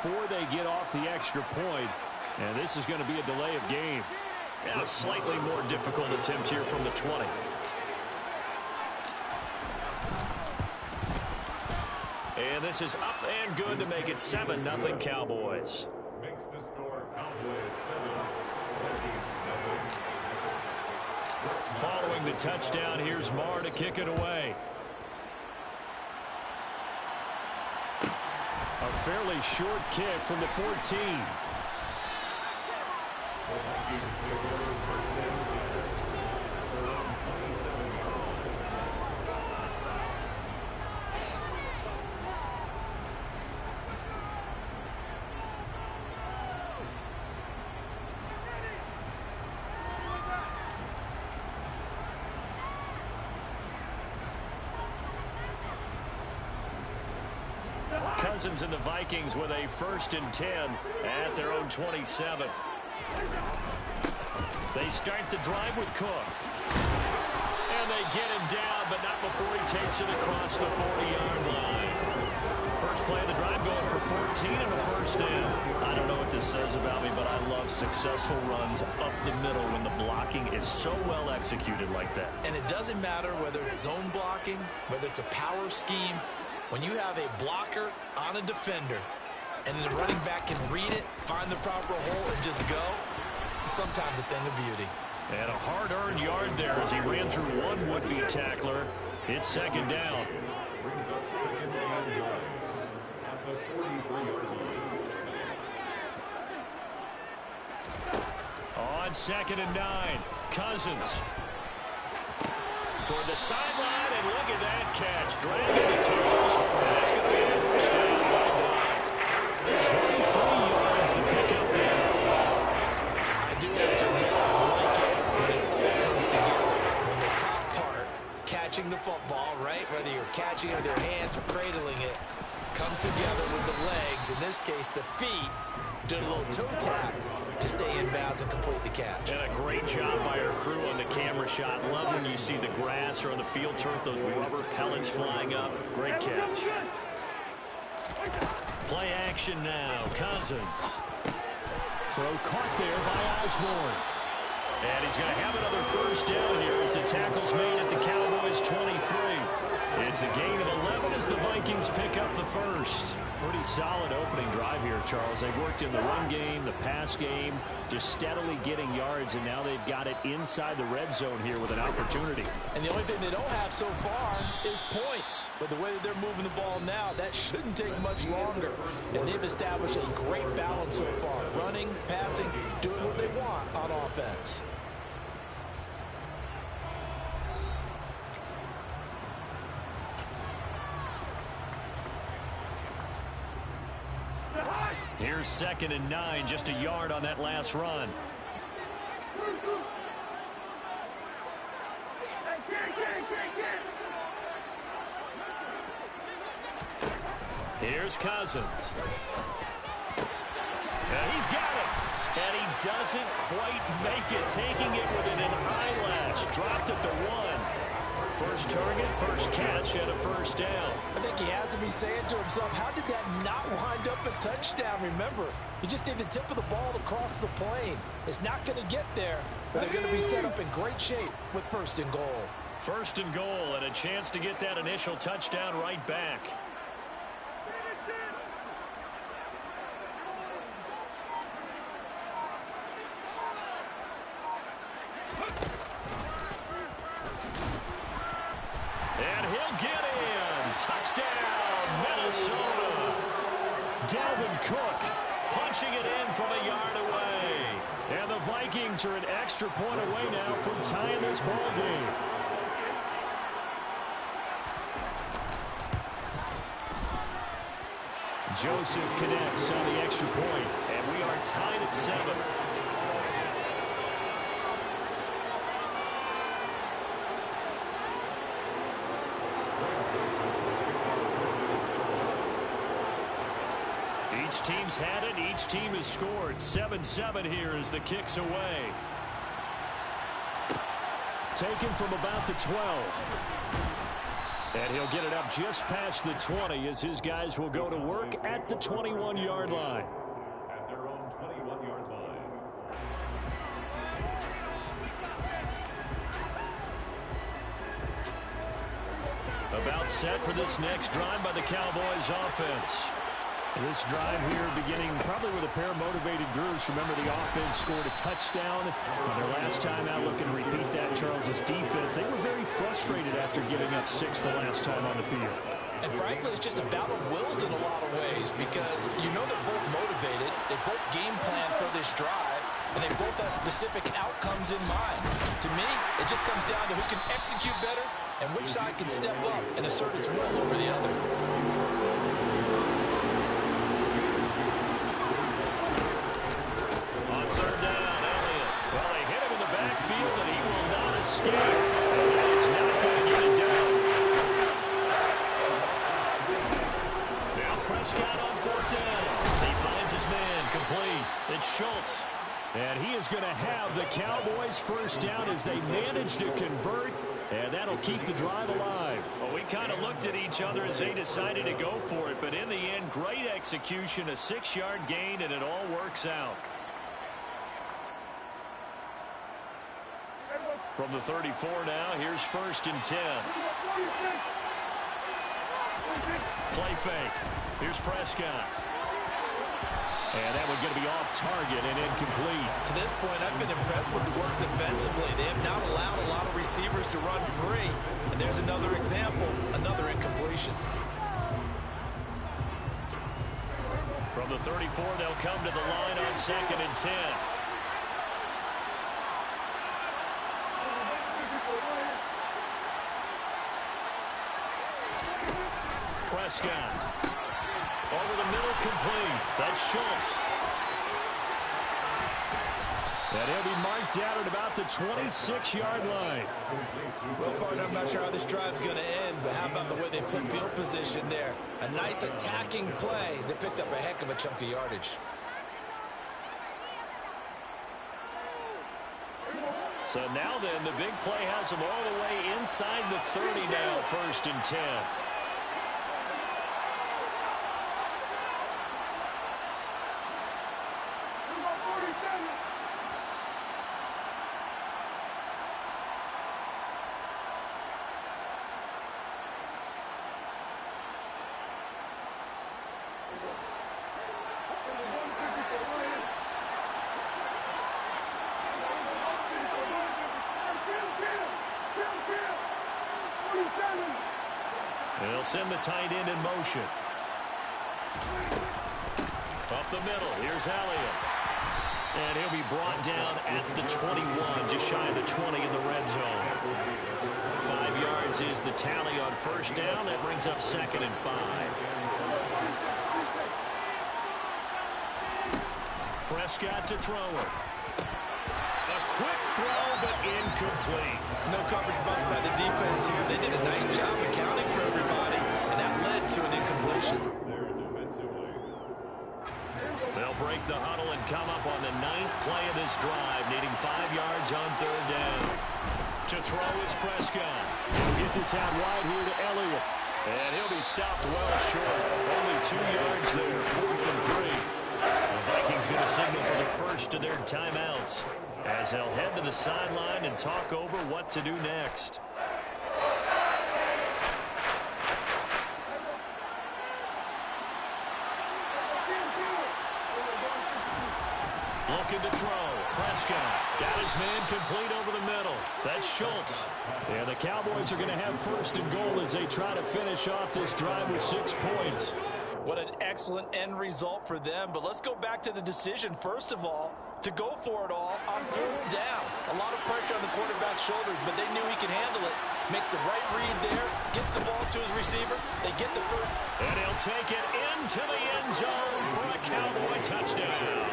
before they get off the extra point, and this is going to be a delay of game. Yeah, a slightly more difficult attempt here from the 20. And this is up and good to make it 7-0 Cowboys. Makes the score Cowboys 7. Following the touchdown, here's Marr to kick it away. A fairly short kick from the 14. Cousins and the Vikings with a 1st and 10 at their own 27. They start the drive with Cook. And they get him down, but not before he takes it across the 40-yard line. First play of the drive going for 14 and a 1st down. I don't know what this says about me, but I love successful runs up the middle when the blocking is so well executed like that. And it doesn't matter whether it's zone blocking, whether it's a power scheme. When you have a blocker on a defender and then the running back can read it, find the proper hole, and just go, it's sometimes a thing of beauty. And a hard-earned yard there as he ran through one would-be tackler. It's 2nd down. Brings up 2nd and 1 at the 43-yard line. On 2nd and 9, Cousins. Toward the sideline, and look at that catch. Dragging the toes, and that's going to be a 1st down by 23 yards to pick up there. I do have to admit, I like it when it all comes together. When the top part, catching the football, right, whether you're catching it with your hands or cradling it, comes together with the legs, in this case the feet, doing a little toe tap to stay in bounds and complete the catch. And a great job by our crew on the camera shot. Love when you see the grass or on the field turf, those rubber pellets flying up. Great catch. Play action now. Cousins. Throw caught there by Osborne. And he's going to have another 1st down here as the tackle's made at the Cowboys' 23. It's a gain of 11 as the Vikings pick up the 1st. Pretty solid opening drive here, Charles. They worked in the run game, the pass game, just steadily getting yards, and now they've got it inside the red zone here with an opportunity. And the only thing they don't have so far is points. But the way that they're moving the ball now, that shouldn't take much longer. And they've established a great balance so far. Running, passing, doing what they want on offense. Here's 2nd and 9, just a yard on that last run. Here's Cousins. And he's got it. And he doesn't quite make it, taking it within an eyelash. Dropped at the 1. First target, first catch, and a 1st down. I think he has to be saying to himself, how did that not wind up a touchdown? Remember, you just need the tip of the ball to cross the plane. It's not going to get there, but they're going to be set up in great shape with 1st and goal. 1st and goal, and a chance to get that initial touchdown right back. And he'll get in. Touchdown, Minnesota. Dalvin Cook punching it in from a yard away. And the Vikings are an extra point away now from tying this ball game. Joseph connects on the extra point, and we are tied at 7. Each team's had it. Each team has scored. 7-7 here as the kick's away. taken from about the 12. And he'll get it up just past the 20 as his guys will go to work at the 21-yard line. At their own 21-yard line. About set for this next drive by the Cowboys offense. This drive here beginning probably with a pair of motivated groups. Remember, the offense scored a touchdown on their last time out. Looking to repeat that, Charles's defense. They were very frustrated after giving up 6 the last time on the field. And frankly, it's just a battle of wills in a lot of ways because you know they're both motivated. They both game plan for this drive, and they both have specific outcomes in mind. To me, it just comes down to who can execute better and which side can step up and assert its will over the other. On third down, Elliott. Well, they hit him in the backfield, and he will not escape. And that is not going to get it down. Now Prescott on fourth down. He finds his man complete. It's Schultz. And he is going to have the Cowboys first down as they manage to convert. And that'll keep the drive alive. Well, we kind of looked at each other as they decided to go for it. But in the end, great execution, a 6-yard gain, and it all works out. From the 34 now, here's 1st and 10. Play fake. Here's Prescott. And that one's going to be off target and incomplete. To this point, I've been impressed with the work defensively. They have not allowed a lot of receivers to run free. And there's another example, another incompletion. From the 34, they'll come to the line on 2nd and 10. Prescott. Over the middle, complete. That's Schultz. And he'll be marked out at about the 26-yard line. Well, partner, I'm not sure how this drive's going to end, but how about the way they flip field position there? A nice attacking play. They picked up a heck of a chunk of yardage. So now then, the big play has them all the way inside the 30 now, 1st and 10. They'll send the tight end in motion. Up the middle, here's Elliott. And he'll be brought down at the 21, just shy of the 20 in the red zone. 5 yards is the tally on 1st down. That brings up 2nd and 5. Prescott to throw it. A quick throw, but incomplete. No coverage bust by the defense here. They did a nice job accounting for everybody, and that led to an incompletion. There defensively. They'll break the huddle and come up on the 9th play of this drive, needing 5 yards on 3rd down. To throw is Prescott. He'll get this out wide here to Elliott. And he'll be stopped well short. Only 2 yards there, 4th and 3. The Vikings going to signal for the first of their timeouts as they'll head to the sideline and talk over what to do next. Looking to throw. Prescott got his man complete over the middle. That's Schultz. And the Cowboys are going to have 1st and goal as they try to finish off this drive with 6 points. What an excellent end result for them. But let's go back to the decision, first of all, to go for it all on 4th down. A lot of pressure on the quarterback's shoulders, but they knew he could handle it. Makes the right read there, gets the ball to his receiver. They get the first. And he'll take it into the end zone for a Cowboy touchdown.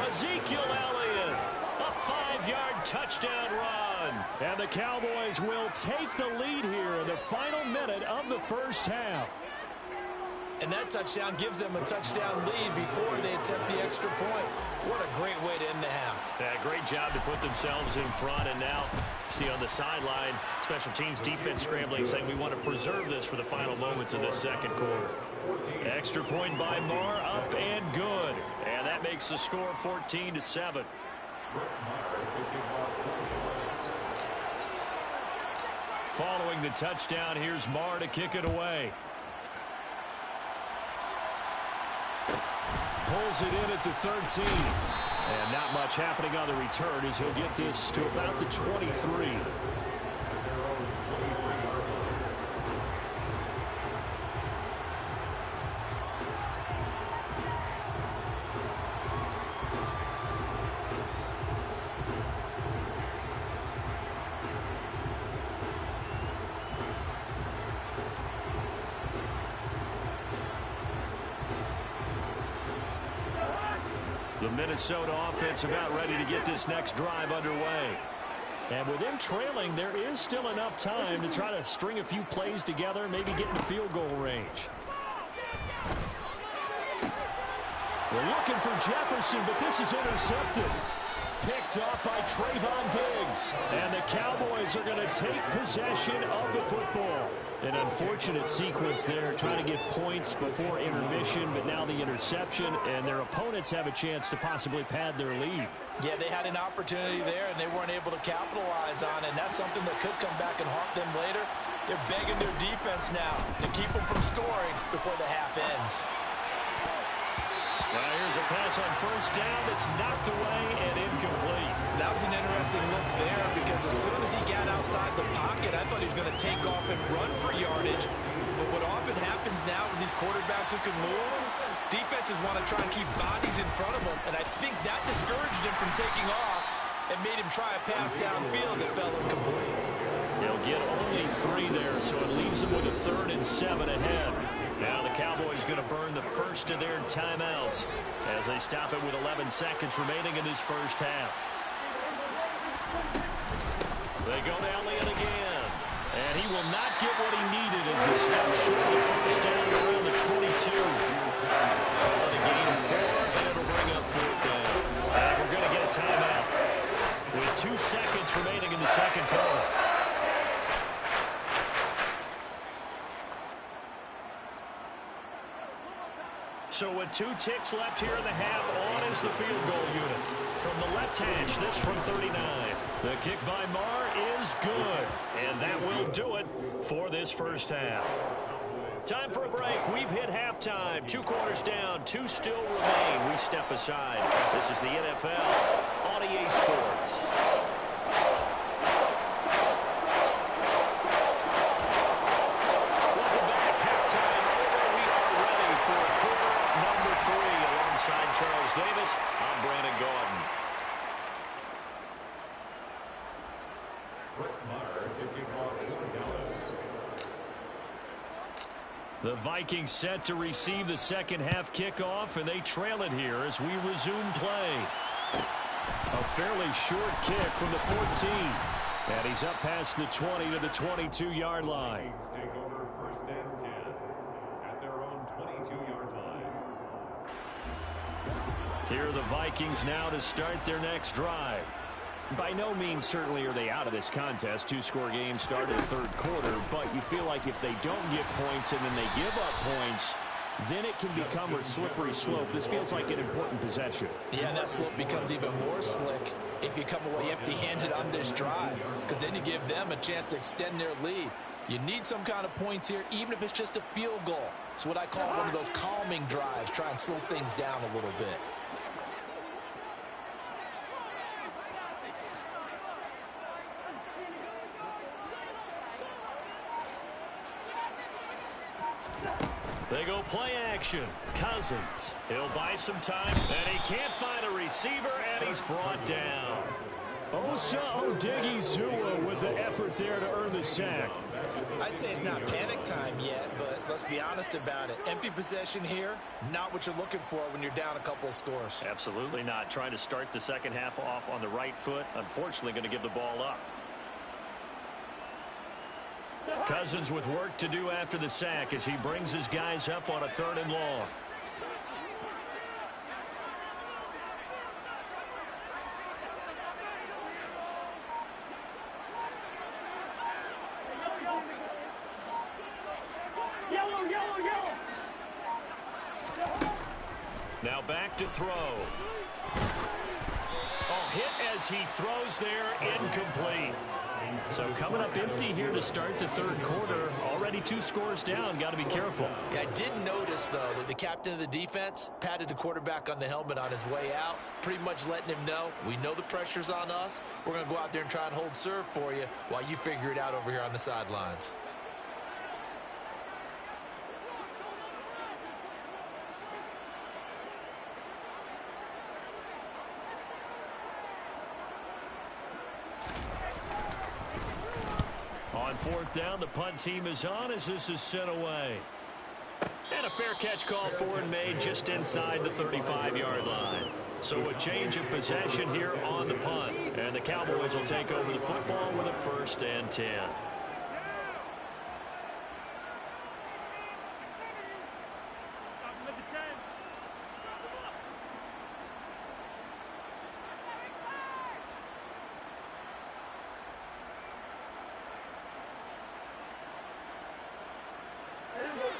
Ezekiel Elliott, a 5-yard touchdown run. And the Cowboys will take the lead here in the final minute of the 1st half. And that touchdown gives them a touchdown lead before they attempt the extra point. What a great way to end the half. Yeah, great job to put themselves in front, and now see on the sideline, special teams defense scrambling, saying we want to preserve this for the final moments of this second quarter. Extra point by Marr, up and good. And that makes the score 14-7. Following the touchdown, here's Marr to kick it away. Pulls it in at the 13. And not much happening on the return as he'll get this to about the 23. The Minnesota offense about ready to get this next drive underway. And with them trailing, there is still enough time to try to string a few plays together, maybe get into field goal range. We're looking for Jefferson, but this is intercepted. Picked off by Trayvon Diggs. And the Cowboys are going to take possession of the football. An unfortunate sequence there, trying to get points before intermission, but now the interception, and their opponents have a chance to possibly pad their lead. Yeah, they had an opportunity there, and they weren't able to capitalize on it, and that's something that could come back and haunt them later. They're begging their defense now to keep them from scoring before the half ends. Well, here's a pass on first down that's knocked away and incomplete. That was an interesting look there because as soon as he got outside the pocket, I thought he was going to take off and run for yardage. But what often happens now with these quarterbacks who can move, defenses want to try and keep bodies in front of them, and I think that discouraged him from taking off and made him try a pass downfield that fell incomplete. They'll get only 3 there, so it leaves them with a 3rd and 7 ahead. Now the Cowboys going to burn the first of their timeouts as they stop it with 11 seconds remaining in this first half. They go to Elliott again, and he will not get what he needed as he steps short of first down around the 22. Call it a gain of 4, and it'll bring up 4th down. And we're going to get a timeout with 2 seconds remaining in the second quarter. So with 2 ticks left here in the half, on is the field goal unit. From the left hash, this from 39. The kick by Marr is good. And that will do it for this first half. Time for a break. We've hit halftime. 2 quarters down, 2 still remain. We step aside. This is the NFL on EA Sports. Charles Davis, I'm Brandon Gordon. The Vikings set to receive the second half kickoff, and they trail it here as we resume play. A fairly short kick from the 14. And he's up past the 20 to the 22-yard line. Take over 1st and 10 at their own 22-yard line. Here are the Vikings now to start their next drive. By no means certainly are they out of this contest. 2-score game started the 3rd quarter, but you feel like if they don't get points and then they give up points, then it can become a slippery slope. This feels like an important possession. Yeah, that slope becomes even more slick if you come away empty-handed on this drive, because then you give them a chance to extend their lead. You need some kind of points here, even if it's just a field goal. It's what I call one of those calming drives, try and slow things down a little bit. They go play action. Cousins. He'll buy some time, and he can't find a receiver, and he's brought down. Osa Odighizuwa with the effort there to earn the sack. I'd say it's not panic time yet, but let's be honest about it. Empty possession here, not what you're looking for when you're down a couple of scores. Absolutely not. Trying to start the second half off on the right foot. Unfortunately, going to give the ball up. Cousins with work to do after the sack as he brings his guys up on a 3rd and long. Now back to throw. Oh, hit as he throws there, incomplete. So coming up empty here to start the third quarter. Already 2 scores down. Got to be careful. Yeah, I did notice, though, that the captain of the defense patted the quarterback on the helmet on his way out, pretty much letting him know, we know the pressure's on us. We're going to go out there and try and hold serve for you while you figure it out over here on the sidelines. On 4th down, the punt team is on as this is sent away. And a fair catch called for and made just inside the 35-yard line. So a change of possession here on the punt. And the Cowboys will take over the football with a 1st and 10.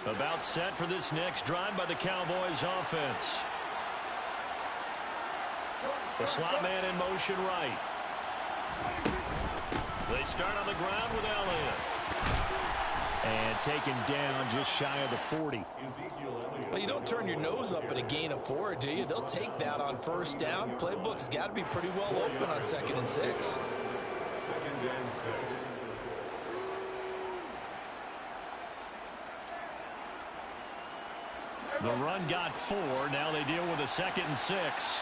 About set for this next drive by the Cowboys offense. The slot man in motion right. They start on the ground with Elliott. And taken down just shy of the 40. Well, you don't turn your nose up at a gain of 4, do you? They'll take that on 1st down. Playbook's got to be pretty well open on 2nd and 6. 2nd and 6. The run got 4. Now they deal with a 2nd and 6.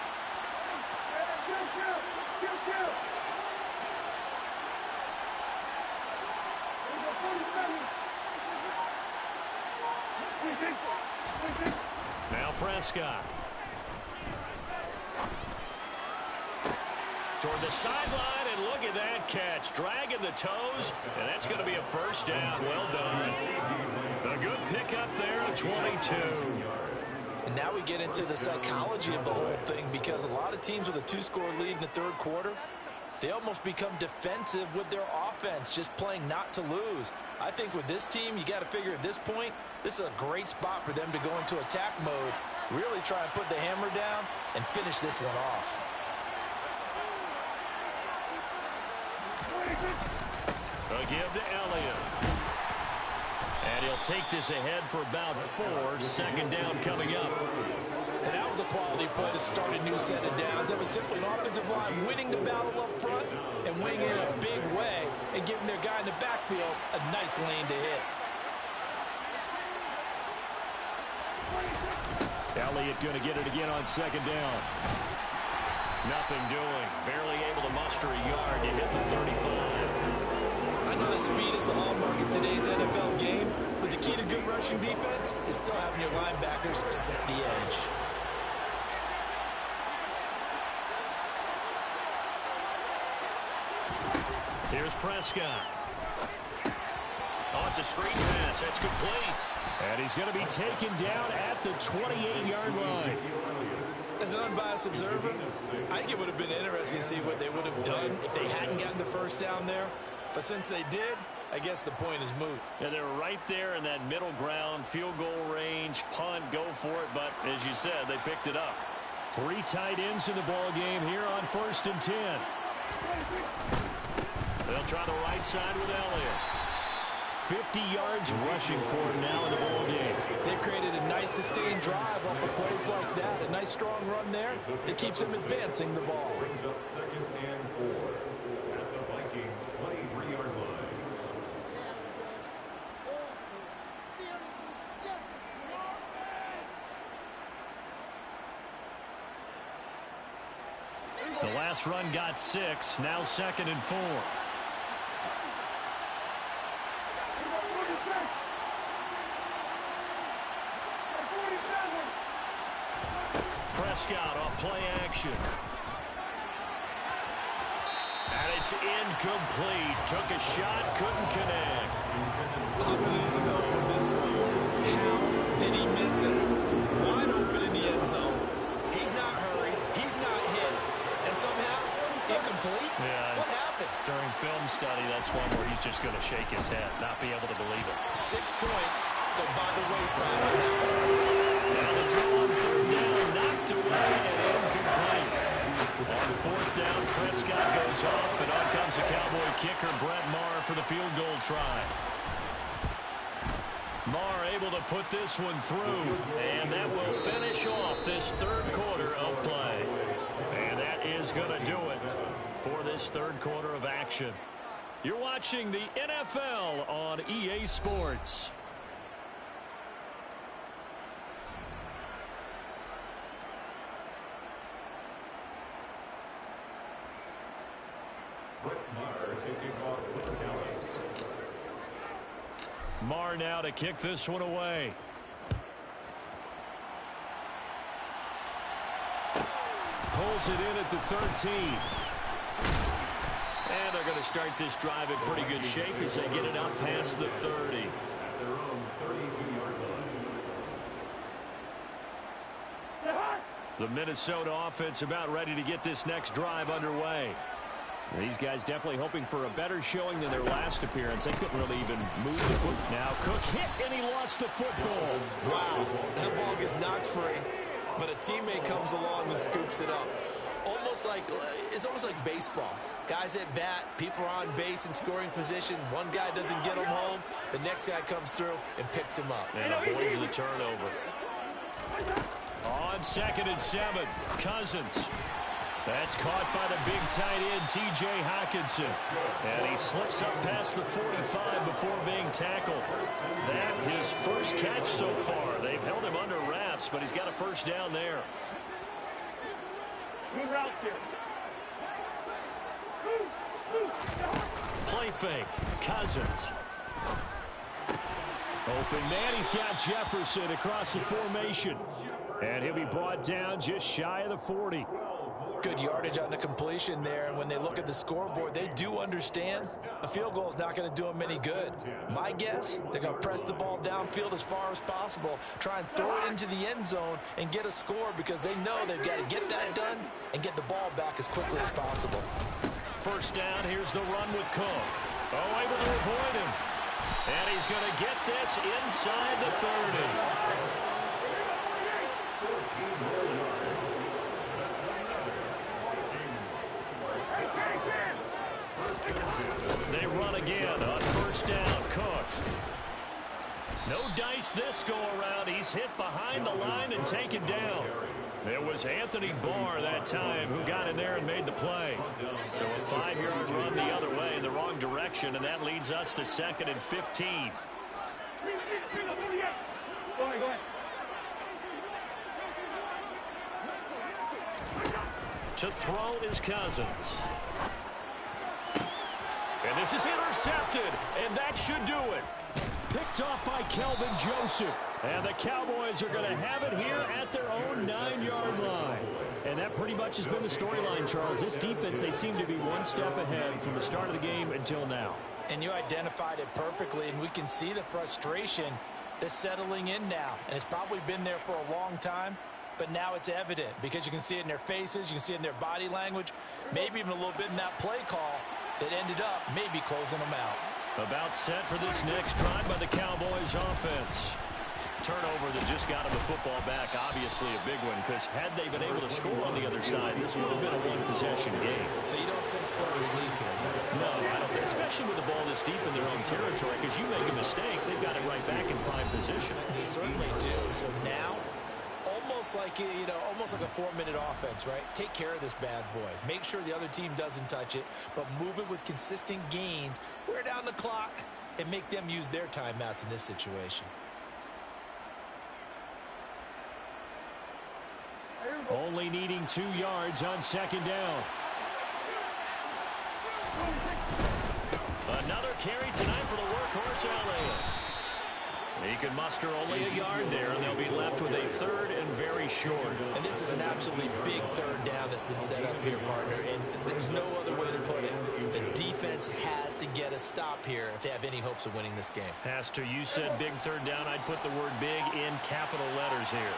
Now Prescott. Toward the sideline, and look at that catch. Dragging the toes, and that's going to be a 1st down. Well done. A good pickup there at 22. And now we get into the psychology of the whole thing, because a lot of teams with a 2-score lead in the 3rd quarter, they almost become defensive with their offense, just playing not to lose. I think with this team, you got to figure at this point, this is a great spot for them to go into attack mode, really try and put the hammer down and finish this one off. A give to Elliott. And he'll take this ahead for about 4. 2nd down coming up. And that was a quality play to start a new set of downs. That was simply an offensive line winning the battle up front and winning it in a big way and giving their guy in the backfield a nice lane to hit. Elliott going to get it again on 2nd down. Nothing doing. Barely able to muster a yard to hit the 35. I know that speed is the hallmark of today's NFL game, but the key to good rushing defense is still having your linebackers set the edge. Here's Prescott. Oh, it's a screen pass. That's complete. And he's going to be taken down at the 28-yard line. As an unbiased observer, I think it would have been interesting to see what they would have done if they hadn't gotten the 1st down there. But since they did, I guess the point is moot. Yeah, they were right there in that middle ground, field goal range, punt, go for it. But as you said, they picked it up. 3 tight ends in the ball game here on 1st and 10. They'll try the right side with Elliott. 50 yards rushing for him now in the ball game. They created a nice sustained drive off of plays like that. A nice strong run there. It keeps them advancing the ball. Brings up 2nd and 4 at the Vikings 23-yard line. The last run got 6. Now 2nd and 4. Prescott off play action. And it's incomplete. Took a shot, couldn't connect. I'm going to need some help with this one. How did he miss it? Wide open in the end zone. He's not hurried. He's not hit. And somehow, incomplete? Yeah. What happened? During film study, that's one where he's just going to shake his head, not be able to believe it. 6 points go by the wayside on that one. Now the throw on third down, knocked away and incomplete. On fourth down, Prescott goes off, and on comes the Cowboy kicker, Brett Maher, for the field goal try. Maher able to put this one through, and that will finish off this third quarter of play. And that is going to do it for this third quarter of action. You're watching the NFL on EA Sports. Maher now to kick this one away. Pulls it in at the 13. And they're going to start this drive in pretty good shape as they get it out past the 30. At their own 32-yard line. The Minnesota offense about ready to get this next drive underway. These guys definitely hoping for a better showing than their last appearance. They couldn't really even move the foot. Now Cook hit, and he lost the football. Wow, that ball gets knocked free, but a teammate comes along and scoops it up. It's almost like baseball. Guys at bat, people are on base in scoring position. One guy doesn't get him home. The next guy comes through and picks him up. And avoids the turnover. On 2nd and 7, Cousins. That's caught by the big tight end, T.J. Hockenson. And he slips up past the 45 before being tackled. That his first catch so far. They've held him under wraps, but he's got a first down there. Play fake. Cousins. Open man, he's got Jefferson across the formation. And he'll be brought down just shy of the 40. Good yardage on the completion there, and when they look at the scoreboard, they do understand a field goal is not going to do them any good. My guess, they're going to press the ball downfield as far as possible, try and throw it into the end zone and get a score because they know they've got to get that done and get the ball back as quickly as possible. First down, here's the run with Cook. Oh, able to avoid him. And he's going to get this inside the 30. They run again on first down. Cook. No dice this go around. He's hit behind the line and taken down. It was Anthony Barr that time who got in there and made the play. So a 5-yard run the other way in the wrong direction, and that leads us to 2nd and 15. To throw is Cousins. And this is intercepted, and that should do it. Picked off by Kelvin Joseph. And the Cowboys are going to have it here at their own 9-yard line. And that pretty much has been the storyline, Charles. This defense, they seem to be one step ahead from the start of the game until now. And you identified it perfectly, and we can see the frustration that's settling in now. And it's probably been there for a long time, but now it's evident because you can see it in their faces, you can see it in their body language, maybe even a little bit in that play call that ended up maybe closing them out. About set for this next drive by the Cowboys offense. Turnover that just got him the football back, obviously a big one, because had they been able to score on the other side, this would have been a one-possession game. So you don't sense full relief here? No, I don't think, especially with the ball this deep in their own territory, because you make a mistake, they've got it right back in prime position. They certainly do. So now, almost like a 4-minute offense, right? Take care of this bad boy. Make sure the other team doesn't touch it, but move it with consistent gains. Wear down the clock and make them use their timeouts in this situation. Only needing 2 yards on second down. Another carry tonight for the workhorse LA. He can muster only a yard there, and they'll be left with a 3rd and very short. And this is an absolutely big 3rd down that's been set up here, partner, and there's no other way to put it. The defense has to get a stop here if they have any hopes of winning this game. Has to. You said big 3rd down. I'd put the word big in capital letters here.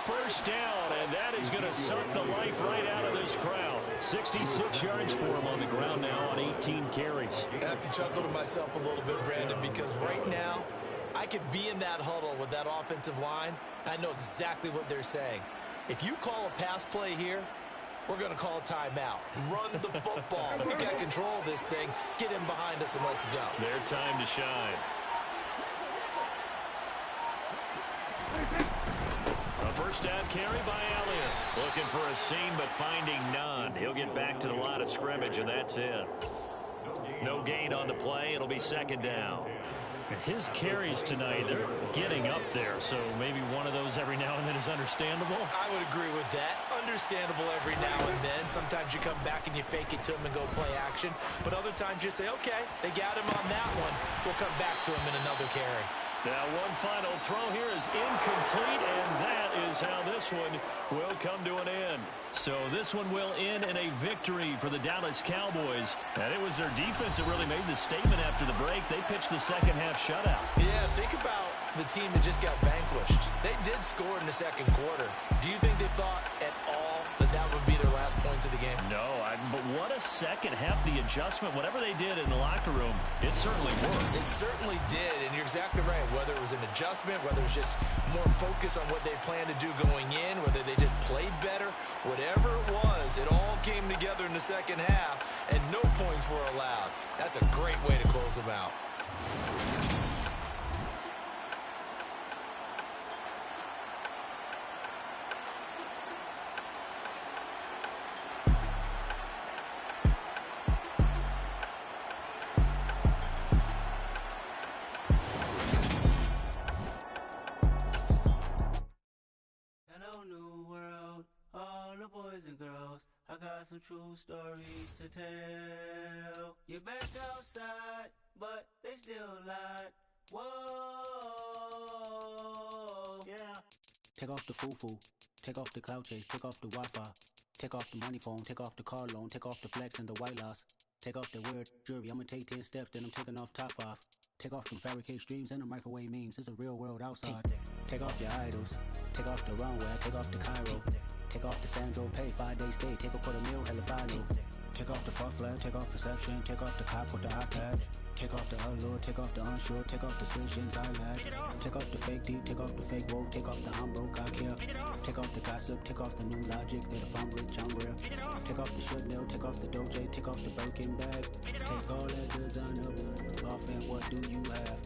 first down, and that is going to suck the life right out of this crowd. 66 yards for him on the ground now on 18 carries. I have to chuckle to myself a little bit, Brandon, because right now I could be in that huddle with that offensive line. I know exactly what they're saying. If you call a pass play here, we're going to call a timeout. Run the football. We got control of this thing. Get in behind us and let's go. Their time to shine. A first down carry by Elliott. Looking for a seam, but finding none. He'll get back to the line of scrimmage, and that's it. No gain on the play. It'll be second down. His carries tonight, they're getting up there, so maybe one of those every now and then is understandable. I would agree with that. Understandable every now and then. Sometimes you come back and you fake it to him and go play action. But other times you say, okay, they got him on that one. We'll come back to him in another carry. Now one final throw here is incomplete, and that is how this one will come to an end. So this one will end in a victory for the Dallas Cowboys. And it was their defense that really made the statement after the break. They pitched the second half shutout. Yeah, think about the team that just got vanquished. They did score in the second quarter. Do you think they thought at all that that would be their last points of the game? No, but what a second half. The adjustment, whatever they did in the locker room, it certainly worked. It certainly did, and you're exactly right. Whether it was an adjustment, whether it was just more focus on what they planned to do going in, whether they just played better, whatever it was, it all came together in the second half, and no points were allowed. That's a great way to close them out. I got some true stories to tell. You're back outside, but they still lied. Whoa, yeah. Take off the foo-foo, take off the cloud chase, take off the Wi-Fi, take off the money phone, take off the car loan, take off the flex and the white loss. Take off the weird jewelry, I'ma take 10 steps, then I'm taking off top off. Take off the fabricated streams and the microwave memes, it's a real world outside. Take off your idols, take off the runway, take off the Cairo. Take off the Sandro pay, 5 days stay, take a quarter meal, hella final. Take off the fuck flag, take off perception, take off the cop with the iPad. Take off the allure, take off the unsure, take off decisions I lack. Take off the fake deep, take off the fake woke, take off the I'm broke, I care. Take off the gossip, take off the new logic, that if I'm rich, I'm real. Take off the Chanel, take off the Doja, take off the Birkin bag. Take all that designer off and what do you have?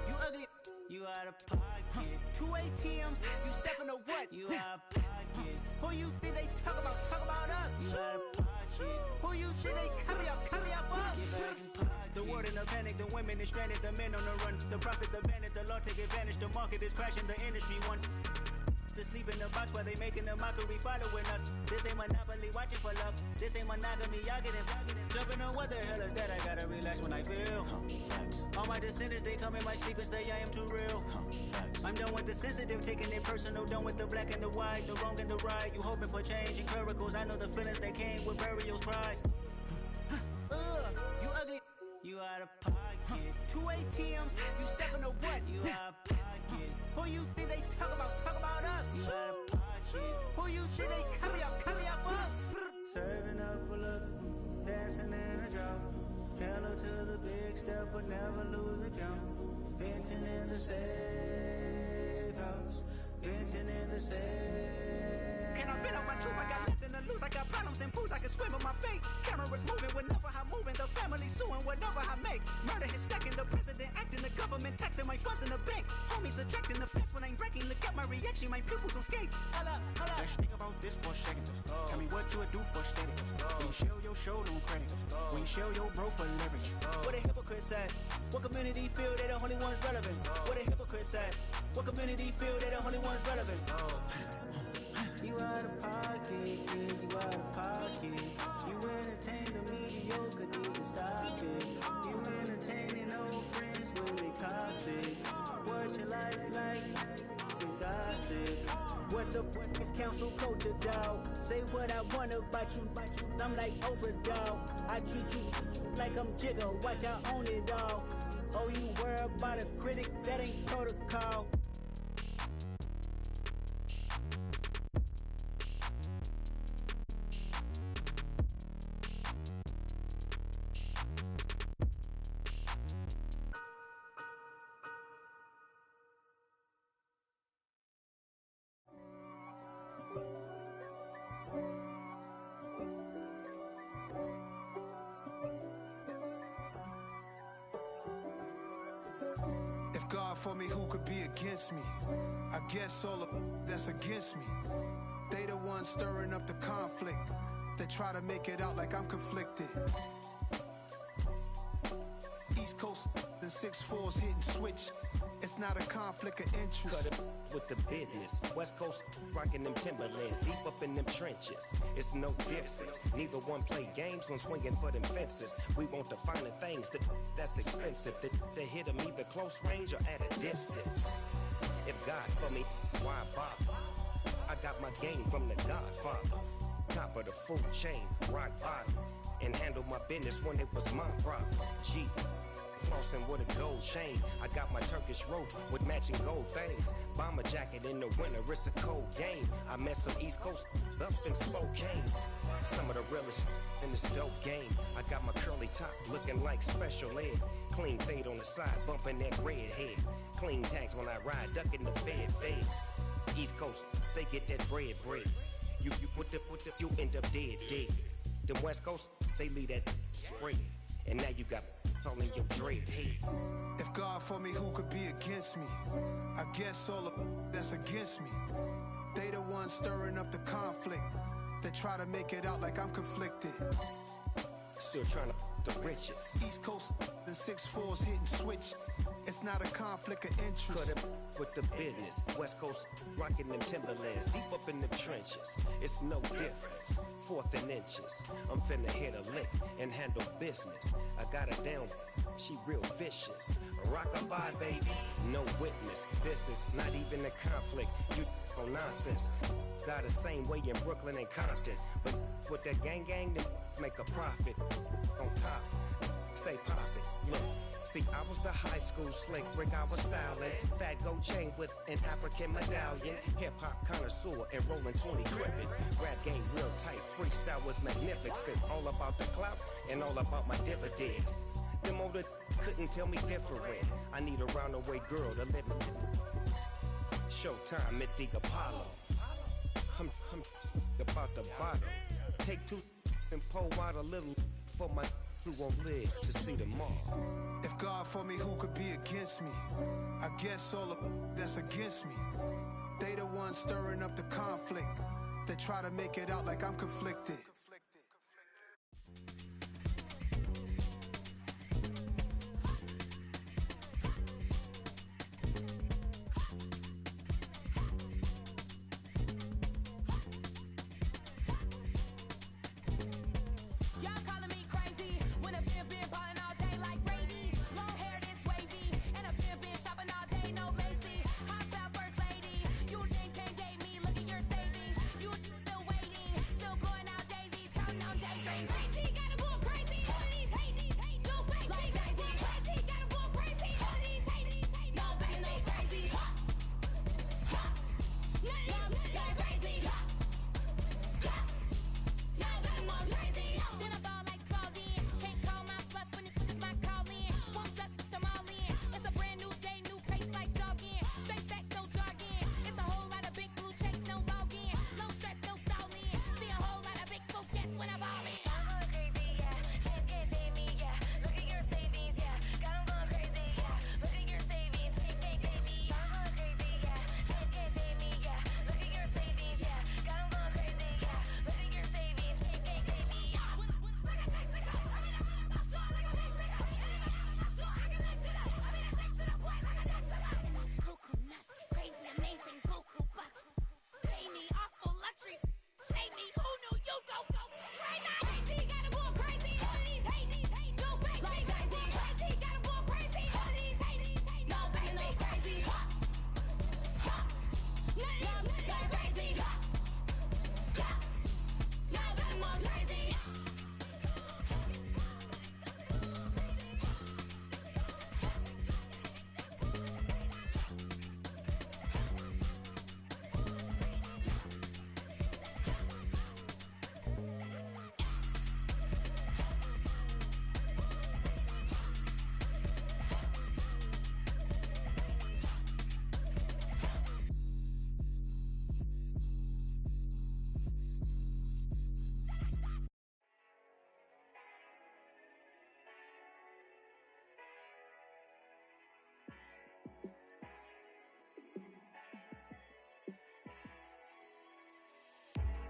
You ugly. You out of pocket. 2 ATMs, you stepping to what? You out of pocket. Who you think they talk about? Talk about us. You out of pocket. Who you think they carry up us? Get back in pocket. The world in a panic, the women is stranded, the men on the run. The profits abandoned, the law take advantage. The market is crashing, the industry wants to sleep in the box while they making a mockery following us. This ain't monopoly, watching for love. This ain't monogamy, y'all getting jumping on what the hell is that? I gotta relax when I feel. All my descendants, they come in my sleep and say I am too real. I'm done with the sensitive, taking it personal. Done with the black and the white, the wrong and the right. You hoping for change and miracles. I know the feelings that came with burial cries. You ugly. You out of pocket. 2 ATMs, you stepping to what? You out of pocket. Who you think they talk about? Talk about us. You out of pocket. Who you think they carry up us? Serving up a look, dancing in a drop. Hello to the big step, but never lose a count. Venting in the safe house. Venting in the safe. Can I vent out my truth? I got nothing to lose. I got problems and pools. I can swim with my fate. Cameras moving whenever I'm moving. The family suing whatever I make. Murder is stacking. The president acting. The government taxing my funds in the bank. Homies ejecting the fence when I'm breaking. Look at my reaction. My pupils on skates. Holla, holla. Let's think about this for a second. Tell me what you would do for status. When you show your show, no credit. When you show your bro for leverage. What a hypocrite said. What community feel they the only ones relevant? What a hypocrite said. What community feel they the only ones relevant? You out of pocket, yeah, you out of pocket. You entertain the mediocre, need to stop it. You entertaining old friends when they toxic. What your life like, you gossip. What the fuck is council culture, dog? Say what I want about you, I'm like overdog. I treat you like I'm Jigga, watch I own it all. Oh, you worry about a critic, that ain't protocol. for me, who could be against me? I guess all of that's against me. They the ones stirring up the conflict. They try to make it out like I'm conflicted. East Coast and 6'4's hitting switch. It's not a conflict of interest. Cut it with the business. West Coast rocking them Timberlands, deep up in them trenches. It's no difference. Neither one play games when swinging for them fences. We want the finer things that's expensive. To hit them either close range or at a distance. If God for me, why bother? I got my game from the Godfather. Top of the food chain, rock bottom. And handle my business when it was my problem. G. Flossing with a gold chain. I got my Turkish rope with matching gold things. Bomber jacket in the winter, it's a cold game. I met some East Coast up in Spokane. Some of the realest in this dope game. I got my curly top looking like special ed. Clean fade on the side, bumping that red head. Clean tags when I ride, ducking the feds. East Coast, they get that bread. You you end up dead. Them West Coast, they leave that spread. And now you got all in your dread head. If God for me, who could be against me? I guess all of that's against me. They the ones stirring up the conflict. They try to make it out like I'm conflicted. Still trying to the riches. East Coast and 6'4's hitting switch. It's not a conflict of interest. Cut it with the business. West Coast rocking them Timberlands, deep up in them trenches. It's no difference. 4th and inches. I'm finna hit a lick and handle business. I got her down, she real vicious. Rock-a-bye, baby, no witness. This is not even a conflict. You on nonsense. Got the same way in Brooklyn and Compton. But with that gang, then make a profit. On top, stay poppin'. Look. See, I was the high school slick Rick, I was styling. Fat gold chain with an African medallion. Hip-hop connoisseur and rolling 20 gripping. Rap game real tight, freestyle was magnificent. All about the clout and all about my dividends. Them older couldn't tell me different. I need a round-away girl to live in. Showtime at the Apollo. I'm about the bottle. Take 2 and pour out a little for my who won't live to see tomorrow. If God for me, who could be against me? I guess all of that's against me. They the ones stirring up the conflict. They try to make it out like I'm conflicted. Still going out days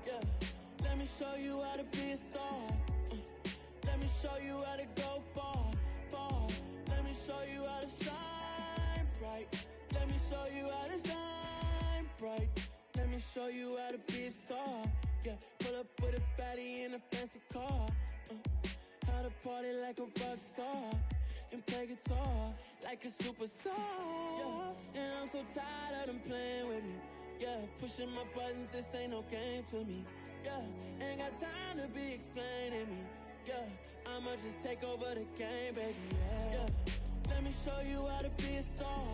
Yeah, let me show you how to be a star. Let me show you how to go far, far. Let me show you how to shine bright. Let me show you how to shine bright. Let me show you how to be a star. Yeah, pull up with a baddie in a fancy car. How to party like a rock star and play guitar like a superstar. Yeah, and I'm so tired of them playing with me. Yeah, pushing my buttons, this ain't no game to me. Yeah, ain't got time to be explaining me. Yeah, I'ma just take over the game, baby. Yeah, let me show you how to be a star.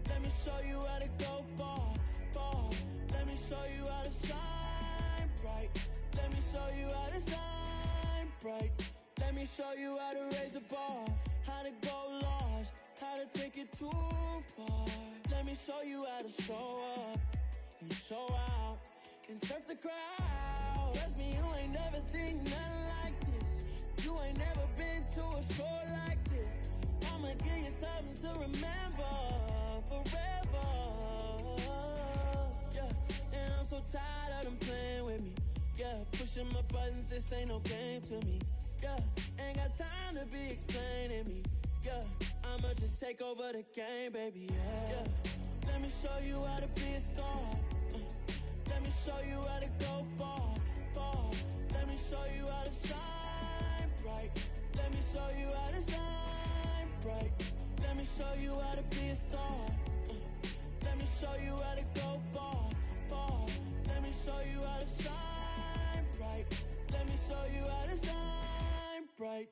Let me show you how to go far, far. Let me show you how to shine bright. Let me show you how to shine bright. Let me show you how to raise the bar, how to go large, how to take it too far. Let me show you how to show up and show out and surf the crowd. Trust me, you ain't never seen nothing like this. You ain't never been to a show like this. I'ma give you something to remember forever. Yeah, and I'm so tired of them playing with me. Yeah, pushing my buttons, this ain't no game to me. Yeah, ain't got time to be explaining me. Yeah, I'ma just take over the game, baby. Yeah, let me show you how to be a star. Let me show you how to go far, far. Let me show you how to shine bright. Let me show you how to shine bright. Let me show you how to be a star. Let me show you how to go far, far. Let me show you how to shine bright. Let me show you how to shine bright.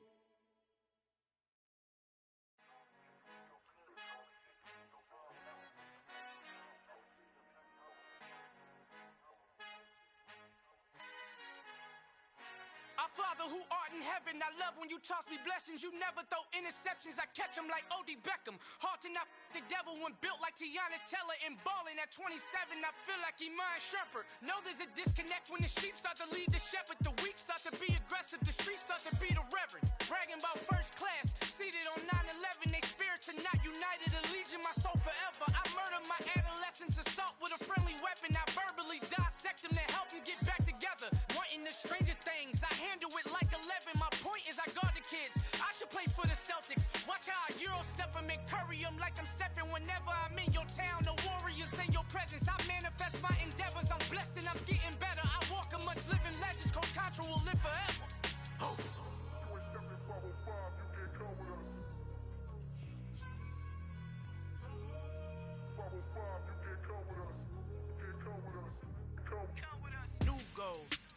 Our Father who art in heaven, I love when you toss me blessings. You never throw interceptions, I catch them like O.D. Beckham. Hard to knock the devil when built like Tiana Teller. And balling at 27, I feel like Iman Shumpert. Know there's a disconnect when the sheep start to lead the shepherd. The weak start to be aggressive, the streets start to be the reverend. Bragging about first class, seated on 9/11. They spirits are not united, a legion, my soul forever. I murder my adolescence, assault with a friendly weapon. I verbally dissect them to help them get back together. Wanting the stranger things, I handle it like 11. My point is I guard the kids. I should play for the Celtics. Watch how I Euro step them and curry them like I'm Stephen. Whenever I'm in your town, the warriors in your presence. I manifest my endeavors. I'm blessed and I'm getting better. I walk amongst living legends. Coach Contra will live forever. Oh.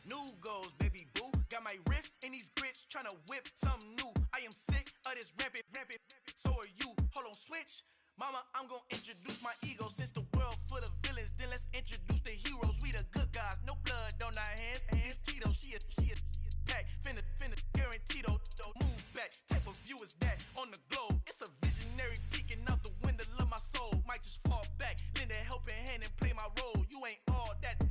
New goals, baby boo. Got my wrist in these grits, tryna whip something new. I am sick of this rampant. So are you. Hold on, switch. Mama, I'm gonna introduce my ego. Since the world full of villains, then let's introduce the heroes. We the good guys, no blood on our hands. Hands Cheeto, she a pack. Finna guaranteed though. Move back, type of view is that on the globe. It's a visionary peeking out the window of my soul. Might just fall back, lend a helping hand and play my role. You ain't all that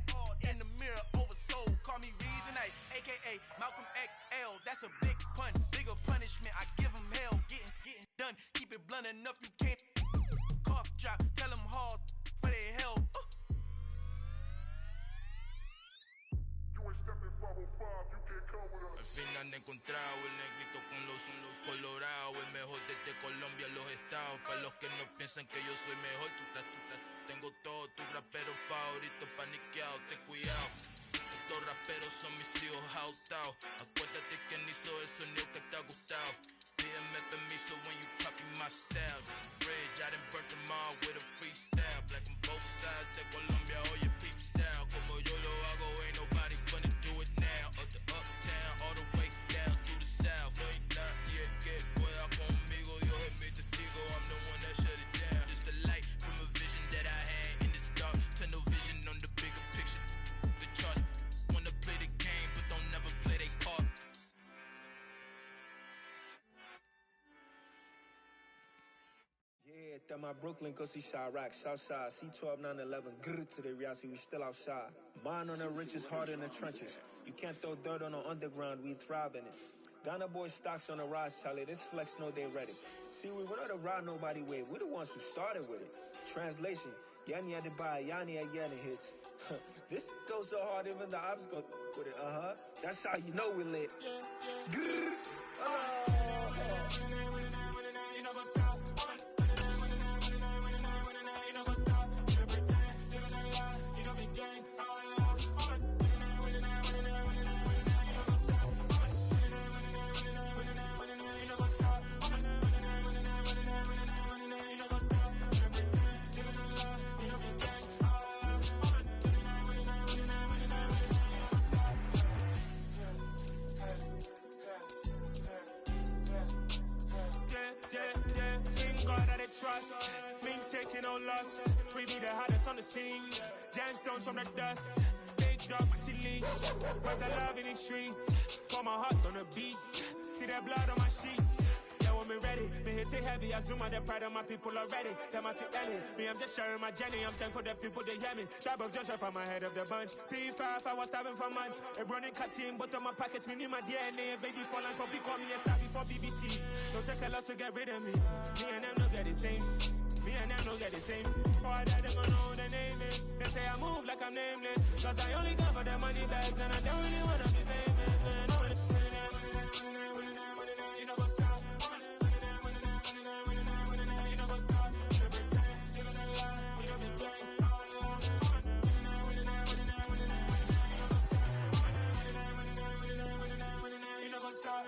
in the mirror oversold. Call me Reason A, aka Malcolm XL. That's a big pun, bigger punishment. I give him hell, getting done. Keep it blunt enough, you can't cough drop. Tell them hard for their health. Al fin han encontrado el negrito con los colorados, el mejor desde Colombia, los estados. Para los que no piensan que yo soy mejor, tengo todo, tus raperos favoritos paniqueados, ten cuidado. Estos raperos son mis hijos jautados. Acuérdate quién hizo el sonido que te ha gustado. Pídeme permiso when you copy my style. Just a bridge, I done burnt them all with a freestyle. Black on both sides de Colombia, oye peep style. Como yo lo hago, ain't nobody funny do it now. Up the uptown, all the way down through the south. No hay nadie que pueda conmigo, Dios es mi testigo. I'm the one that shut it down. Just a light from a vision that I had in the dark. Tunnel vision on the bigger picture. The charts wanna play the game, but don't never play their part. Yeah, that my Brooklyn, go see Chirac, Southside, C12, 911, grr to the Riasi, we still outside. Mine on the riches, hard in the trenches. You can't throw dirt on the underground, we thrive in it. Ghana boys stocks on the rise, Charlie, this flex know they ready. See, we not to ride nobody way, we the ones who started with it. Translation, Yani had to buy, Yani had hits. This goes so hard, even the ops go with it. That's how you know we lit. Grrr. Trust, me taking no loss. We be the hottest on the scene. Gemstones from the dust. Big dog, leash. Where's the love in the streets? Pour my heart on the beat. See that blood on my sheets. Yeah, when me ready, me hit it heavy. I zoom out the pride of my people already. Tell my Ellie, me I'm just sharing my journey. I'm thankful that people they hear me. Tribe of Joseph, I'm ahead of the bunch. P5, I was starving for months. A running cutscene, but on my pockets, me need my DNA. Baby for lunch, but we call me a star before BBC. Don't take a lot to get rid of me. Me and them don't get the same. Me and them don't get the same. Why that them gonna know who the name is? They say I move like I'm nameless. Cause I only come for the money bags and I don't really wanna be famous, man. You know what's up? You know what's up? You pretend, living a lie. You don't be gang. You know what's up?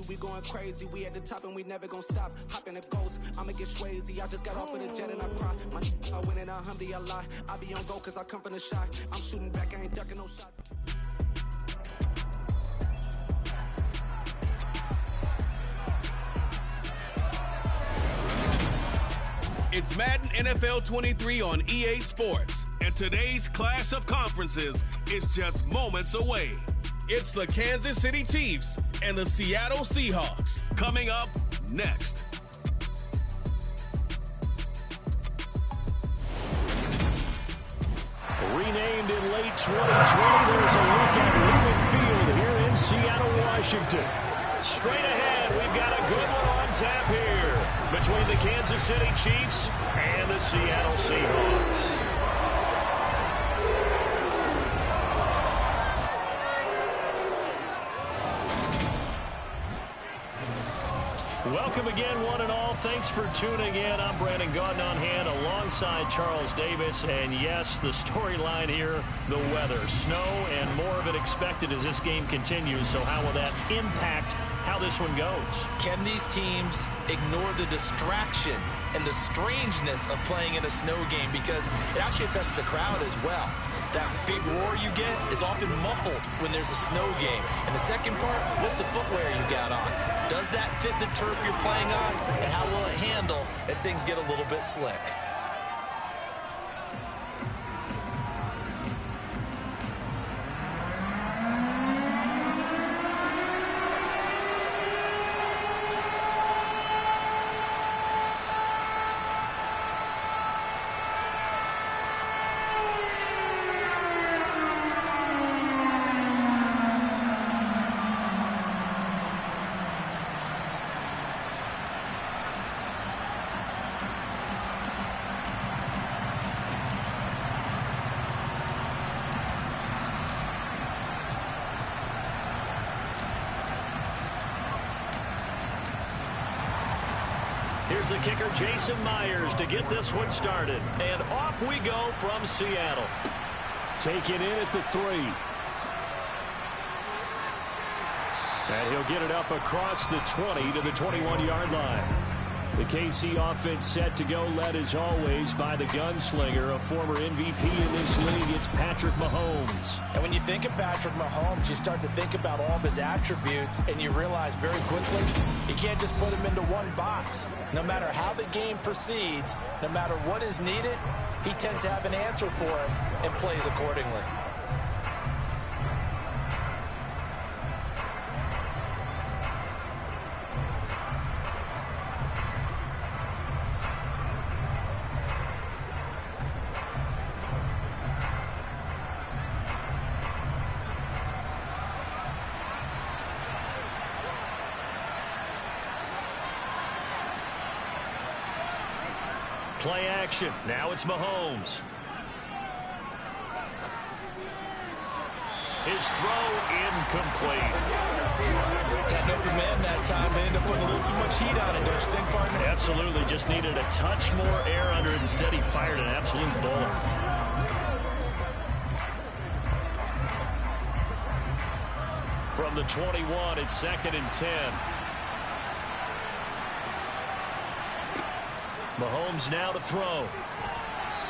We going crazy, we at the top and we never gonna stop. Hop in a ghost, I'ma get swayzy. I just got off of the jet and I cry. My I win in alhamdulillah. I be on go cause I come from the shot. I'm shooting back, I ain't ducking no shots. It's Madden NFL 23 on EA Sports, and today's clash of conferences is just moments away. It's the Kansas City Chiefs and the Seattle Seahawks. Coming up next. Renamed in late 2020, there's a look at Lumen Field here in Seattle, Washington. Straight ahead, we've got a good one on tap here between the Kansas City Chiefs and the Seattle Seahawks. Welcome again, one and all. Thanks for tuning in. I'm Brandon Gaudin on hand alongside Charles Davis. And yes, the storyline here, the weather. Snow and more of it expected as this game continues. So how will that impact how this one goes? Can these teams ignore the distraction and the strangeness of playing in a snow game? Because it actually affects the crowd as well. That big roar you get is often muffled when there's a snow game. And the second part, what's the footwear you got on? Does that fit the turf you're playing on? And how will it handle as things get a little bit slick? Here's the kicker, Jason Myers, to get this one started. And off we go from Seattle. Taken in at the 3. And he'll get it up across the 20 to the 21-yard line. The KC offense set to go, led as always by the gunslinger, a former MVP in this league. It's Patrick Mahomes. And when you think of Patrick Mahomes, you start to think about all of his attributes, and you realize very quickly you can't just put him into one box. No matter how the game proceeds, no matter what is needed, he tends to have an answer for it and plays accordingly. play action. Now it's Mahomes. His throw incomplete. Had an open man that time. They ended up putting a little too much heat on it, don't you think, partner? Absolutely. Just needed a touch more air under it. Instead, he fired an absolute bullet. From the 21, it's 2nd and 10. Mahomes now to throw.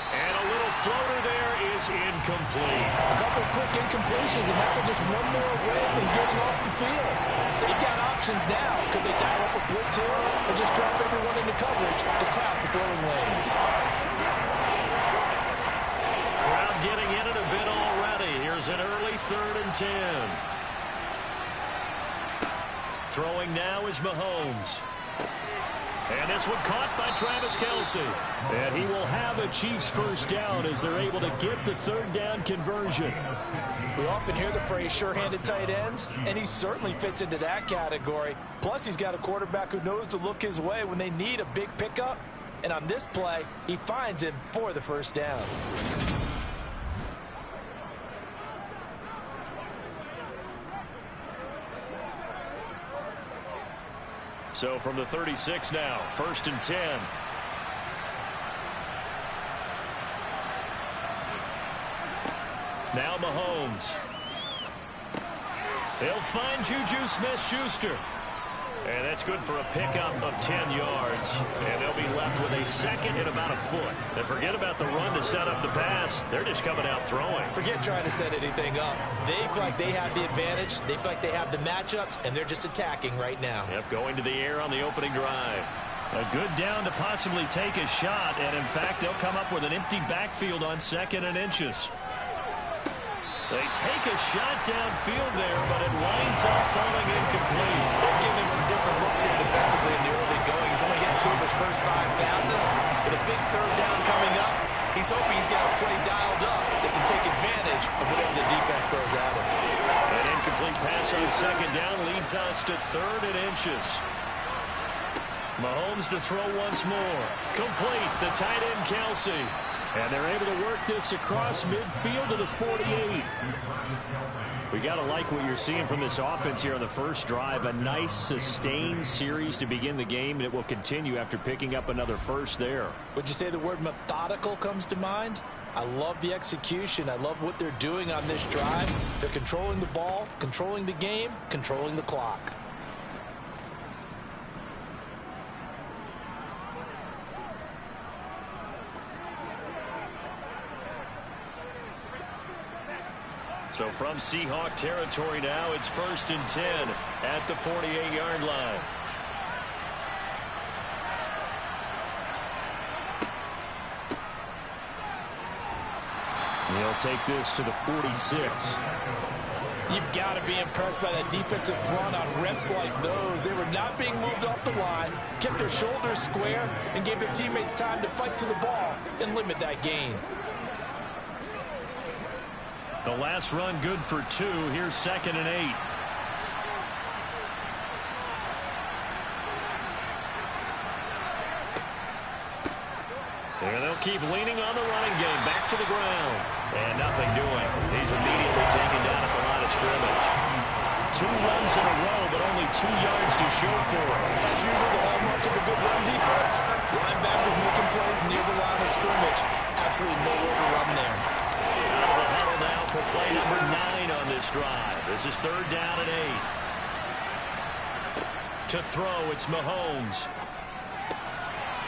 And a little floater there is incomplete. A couple of quick incompletions, and now they're just one more away from getting off the field. They've got options now. Could they dial up a blitz here or just drop everyone into coverage to crowd the throwing lanes? Crowd getting in it a bit already. Here's an early 3rd and 10. Throwing now is Mahomes. And this one caught by Travis Kelce. And he will have a Chiefs first down as they're able to get the 3rd down conversion. We often hear the phrase sure-handed tight ends, and he certainly fits into that category. Plus, he's got a quarterback who knows to look his way when they need a big pickup. And on this play, he finds him for the first down. So from the 36 now, 1st and 10. Now Mahomes. He'll find Juju Smith-Schuster. And that's good for a pickup of 10 yards. And they'll be left with a 2nd and about a foot. And forget about the run to set up the pass. They're just coming out throwing. Forget trying to set anything up. They feel like they have the advantage. They feel like they have the matchups, and they're just attacking right now. Yep, going to the air on the opening drive. A good down to possibly take a shot. And, in fact, they'll come up with an empty backfield on 2nd and inches. They take a shot downfield there, but it winds up falling incomplete. They're giving him some different looks here defensively in the early going. He's only hit 2 of his first 5 passes. With a big 3rd down coming up, he's hoping he's got a play dialed up that can take advantage of whatever the defense throws at him. An incomplete pass on 2nd down leads us to 3rd and inches. Mahomes to throw once more. Complete, the tight end Kelce. And they're able to work this across midfield to the 48. We got to like what you're seeing from this offense here on the first drive. A nice, sustained series to begin the game, and it will continue after picking up another first there. Would you say the word methodical comes to mind? I love the execution. I love what they're doing on this drive. They're controlling the ball, controlling the game, controlling the clock. So from Seahawk territory now, it's 1st and 10 at the 48-yard line. He'll take this to the 46. You've got to be impressed by that defensive front on reps like those. They were not being moved off the line, kept their shoulders square, and gave their teammates time to fight to the ball and limit that gain. The last run good for 2. Here's 2nd and 8. And they'll keep leaning on the running game. Back to the ground. And nothing doing. He's immediately taken down at the line of scrimmage. 2 runs in a row, but only 2 yards to show for it. As usual, the hallmark of a good run defense. Linebackers making plays near the line of scrimmage. Absolutely nowhere to run there. Out of the huddle now for play number 9 on this drive. This is 3rd down and 8. To throw, it's Mahomes.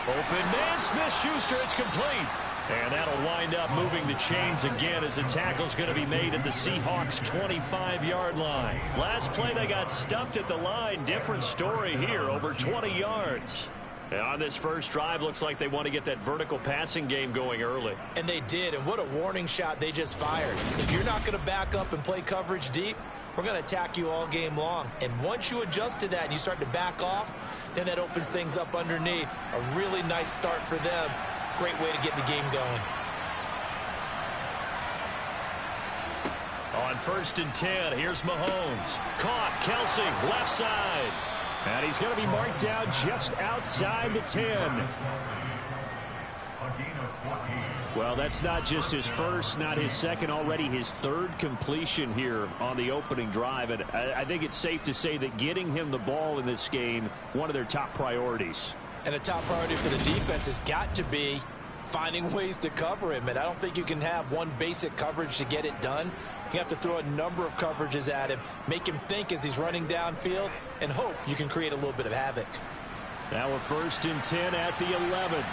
Open man, Smith-Schuster, it's complete. And that'll wind up moving the chains again as the tackle's going to be made at the Seahawks' 25-yard line. Last play, they got stuffed at the line. Different story here, over 20 yards. And on this first drive, looks like they want to get that vertical passing game going early. And they did, and what a warning shot they just fired. If you're not going to back up and play coverage deep, we're going to attack you all game long. And once you adjust to that and you start to back off, then that opens things up underneath. A really nice start for them. Great way to get the game going. On 1st and 10, here's Mahomes. Caught, Kelce, left side. And he's going to be marked down just outside the 10. Well, that's not just his first, not his second, already his third completion here on the opening drive. And I think it's safe to say that getting him the ball in this game, one of their top priorities. And a top priority for the defense has got to be finding ways to cover him. And I don't think you can have one basic coverage to get it done. You have to throw a number of coverages at him, make him think as he's running downfield, and hope you can create a little bit of havoc. Now a 1st and 10 at the 11.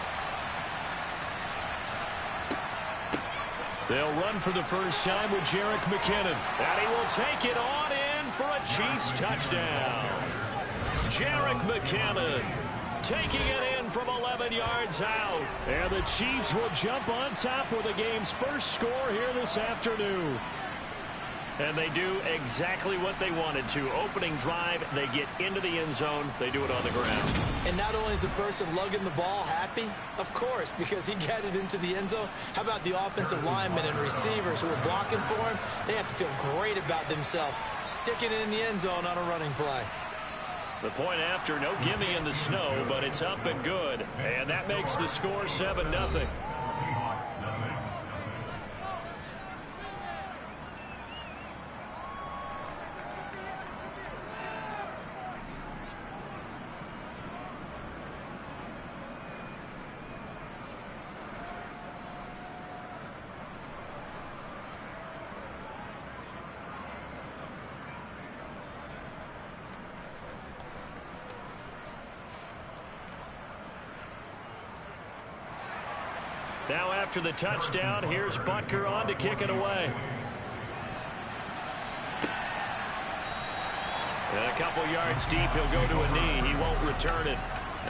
They'll run for the first time with Jerick McKinnon. And he will take it on in for a Chiefs touchdown. Jerick McKinnon taking it in from 11 yards out. And the Chiefs will jump on top with the game's first score here this afternoon. And they do exactly what they wanted to. Opening drive, they get into the end zone. They do it on the ground. And not only is the person lugging the ball happy, of course, because he got it into the end zone. How about the offensive linemen and receivers who are blocking for him? They have to feel great about themselves, sticking it in the end zone on a running play. The point after, no gimme in the snow, but it's up and good. And that makes the score 7-0. Now after the touchdown, here's Butker on to kick it away. And a couple yards deep, he'll go to a knee. He won't return it.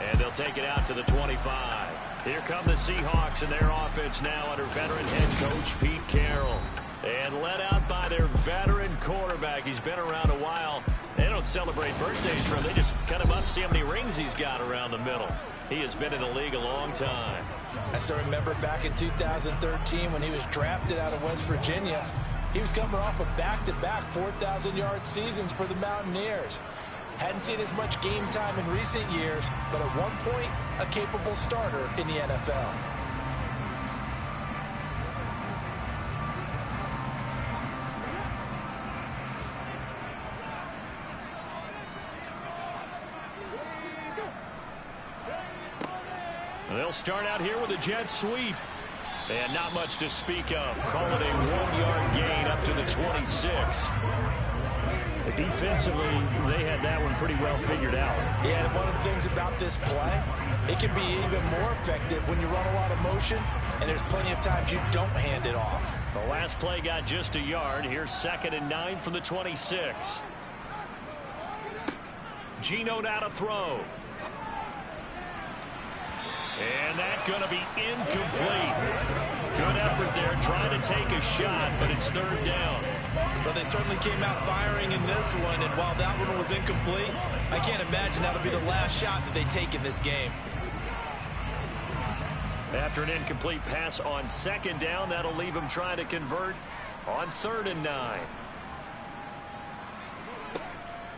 And they'll take it out to the 25. Here come the Seahawks and their offense now under veteran head coach Pete Carroll. And led out by their veteran quarterback. He's been around a while. They don't celebrate birthdays for him. They just cut him up, see how many rings he's got around the middle. He has been in the league a long time. I still remember back in 2013 when he was drafted out of West Virginia. He was coming off of back-to-back 4,000-yard seasons for the Mountaineers. Hadn't seen as much game time in recent years, but at one point, a capable starter in the NFL. They'll start out here with a jet sweep. And not much to speak of. Call it a 1-yard gain up to the 26. Defensively, they had that one pretty well figured out. Yeah, and one of the things about this play, it can be even more effective when you run a lot of motion, and there's plenty of times you don't hand it off. The last play got just a yard. Here's 2nd and 9 from the 26. Geno now to throw. And that's going to be incomplete. Good effort there, trying to take a shot, but it's 3rd down. Well, they certainly came out firing in this one, and while that one was incomplete, I can't imagine that'll be the last shot that they take in this game. After an incomplete pass on 2nd down, that'll leave him trying to convert on 3rd and 9.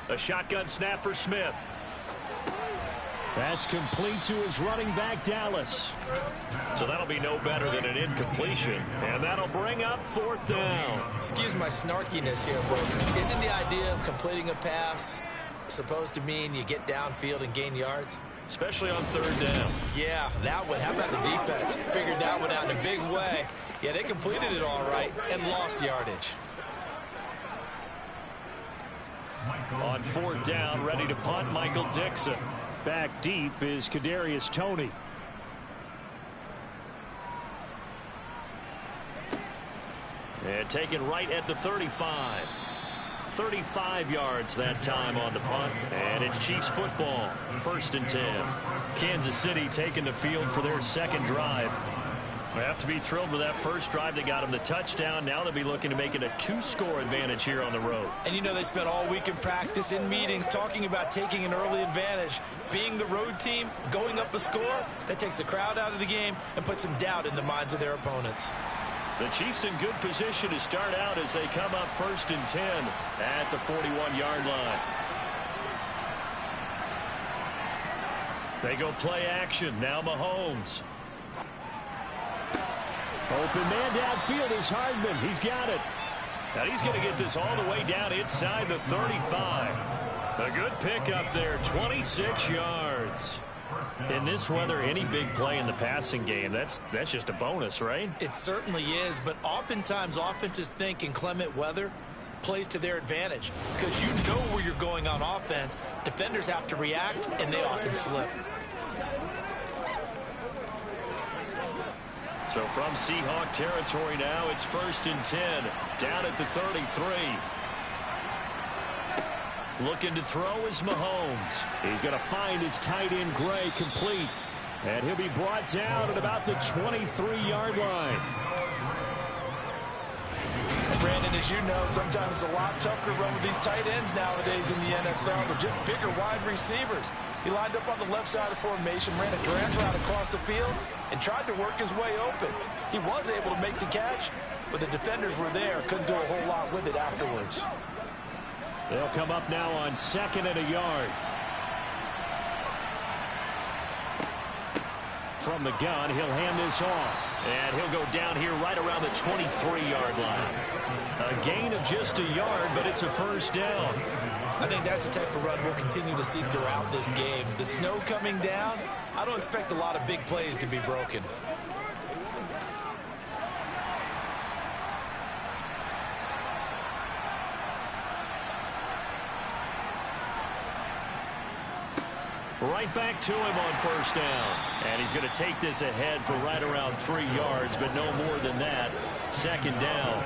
A shotgun snap for Smith. That's complete to his running back, Dallas. So that'll be no better than an incompletion. And that'll bring up 4th down. Excuse my snarkiness here, but isn't the idea of completing a pass supposed to mean you get downfield and gain yards? Especially on 3rd down. Yeah, that one. How about the defense? Figured that one out in a big way. Yeah, they completed it all right and lost yardage. On 4th down, ready to punt, Michael Dixon. Back deep is Kadarius Toney. And taken right at the 35. 35 yards that time on the punt. And it's Chiefs football. 1st and 10. Kansas City taking the field for their 2nd drive. They have to be thrilled with that first drive. They got him the touchdown. Now they'll be looking to make it a 2-score advantage here on the road. And you know they spent all week in practice, in meetings, talking about taking an early advantage. Being the road team, going up a score, that takes the crowd out of the game and puts some doubt in the minds of their opponents. The Chiefs in good position to start out as they come up 1st and 10 at the 41-yard line. They go play action. Now Mahomes. Open man downfield is Hardman. He's got it. And he's going to get this all the way down inside the 35. A good pick up there, 26 yards. In this weather, any big play in the passing game, that's just a bonus, right? It certainly is, but oftentimes offenses think in clement weather plays to their advantage because you know where you're going on offense. Defenders have to react, and they often slip. So from Seahawk territory now, it's 1st and 10, down at the 33. Looking to throw is Mahomes. He's going to find his tight end Gray complete. And he'll be brought down at about the 23-yard line. Brandon, as you know, sometimes it's a lot tougher to run with these tight ends nowadays in the NFL, but just bigger wide receivers. He lined up on the left side of the formation, ran a drag route across the field, and tried to work his way open. He was able to make the catch, but the defenders were there, couldn't do a whole lot with it afterwards. They'll come up now on 2nd and a yard. From the gun, he'll hand this off. And he'll go down here right around the 23-yard line. A gain of just a yard, but it's a 1st down. I think that's the type of run we'll continue to see throughout this game. The snow coming down, I don't expect a lot of big plays to be broken. Right back to him on 1st down. And he's going to take this ahead for right around 3 yards, but no more than that. 2nd down.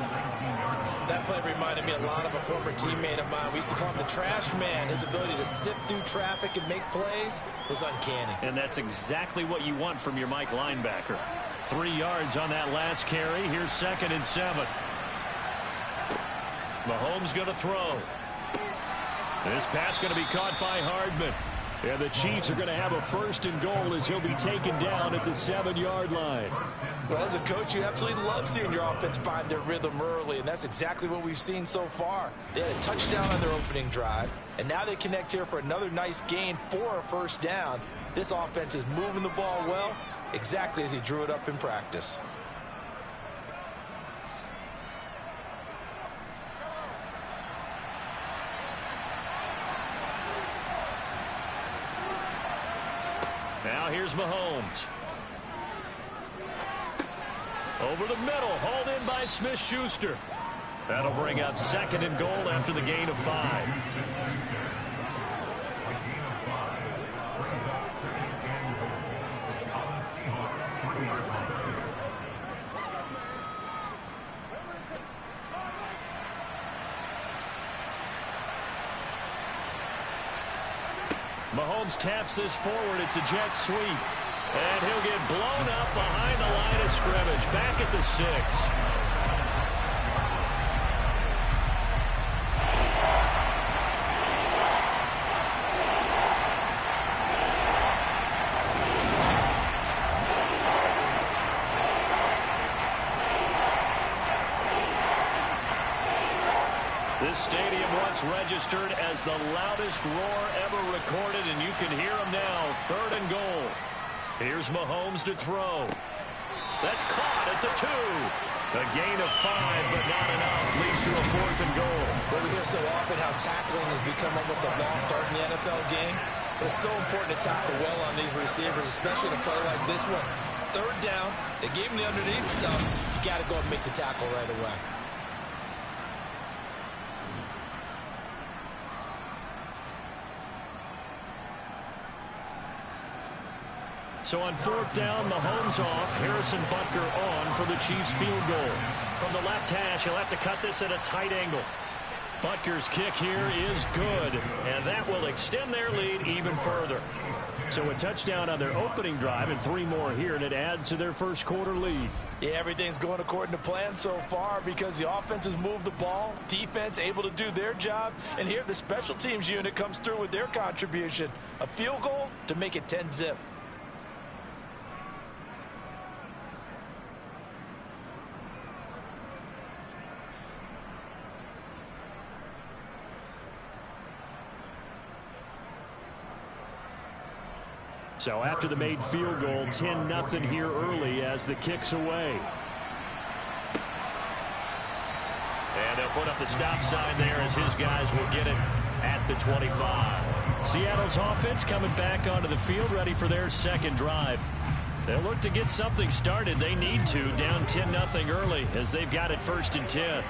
That play reminded me a lot of a former teammate of mine. We used to call him the trash man. His ability to sift through traffic and make plays was uncanny. And that's exactly what you want from your Mike linebacker. 3 yards on that last carry. Here's 2nd and 7. Mahomes going to throw. This pass going to be caught by Hardman. And the Chiefs are going to have a 1st and goal as he'll be taken down at the 7-yard line. Well, as a coach, you absolutely love seeing your offense find their rhythm early, and that's exactly what we've seen so far. They had a touchdown on their opening drive, and now they connect here for another nice gain for a 1st down. This offense is moving the ball well, exactly as he drew it up in practice. Now here's Mahomes. Over the middle, hauled in by Smith-Schuster. That'll bring up 2nd and goal after the gain of 5. Mahomes taps this forward. It's a jet sweep. And he'll get blown up behind the line of scrimmage. Back at the 6. This stadium once registered as the loudest roar ever recorded, and you can hear him now. 3rd and goal. Here's Mahomes to throw. That's caught at the 2. A gain of 5, but not enough. Leads to a 4th and goal. Well, we hear so often how tackling has become almost a lost art in the NFL game. But it's so important to tackle well on these receivers, especially in a play like this one. 3rd down, they gave him the underneath stuff. You got to go and make the tackle right away. So on 4th down, Mahomes off, Harrison Butker on for the Chiefs field goal. From the left hash, he'll have to cut this at a tight angle. Butker's kick here is good, and that will extend their lead even further. So a touchdown on their opening drive and 3 more here, and it adds to their 1st quarter lead. Yeah, everything's going according to plan so far because the offense has moved the ball, defense able to do their job, and here the special teams unit comes through with their contribution. A field goal to make it 10-zip. So after the made field goal, 10-0 here early as the kick's away. And they'll put up the stop sign there as his guys will get it at the 25. Seattle's offense coming back onto the field, ready for their second drive. They'll look to get something started. They need to, down 10-0 early as they've got it 1st and 10.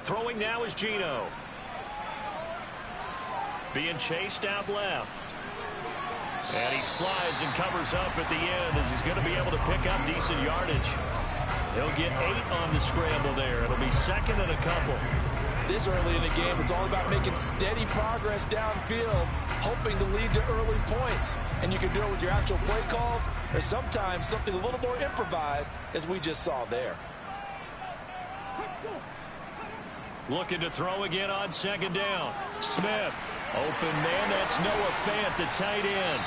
Throwing now is Geno. Being chased out left. And he slides and covers up at the end as he's going to be able to pick up decent yardage. He'll get 8 on the scramble there. It'll be 2nd and a couple. This early in the game, it's all about making steady progress downfield, hoping to lead to early points. And you can do it with your actual play calls or sometimes something a little more improvised, as we just saw there. Looking to throw again on 2nd down. Smith. Open man. That's Noah Fant, the tight end.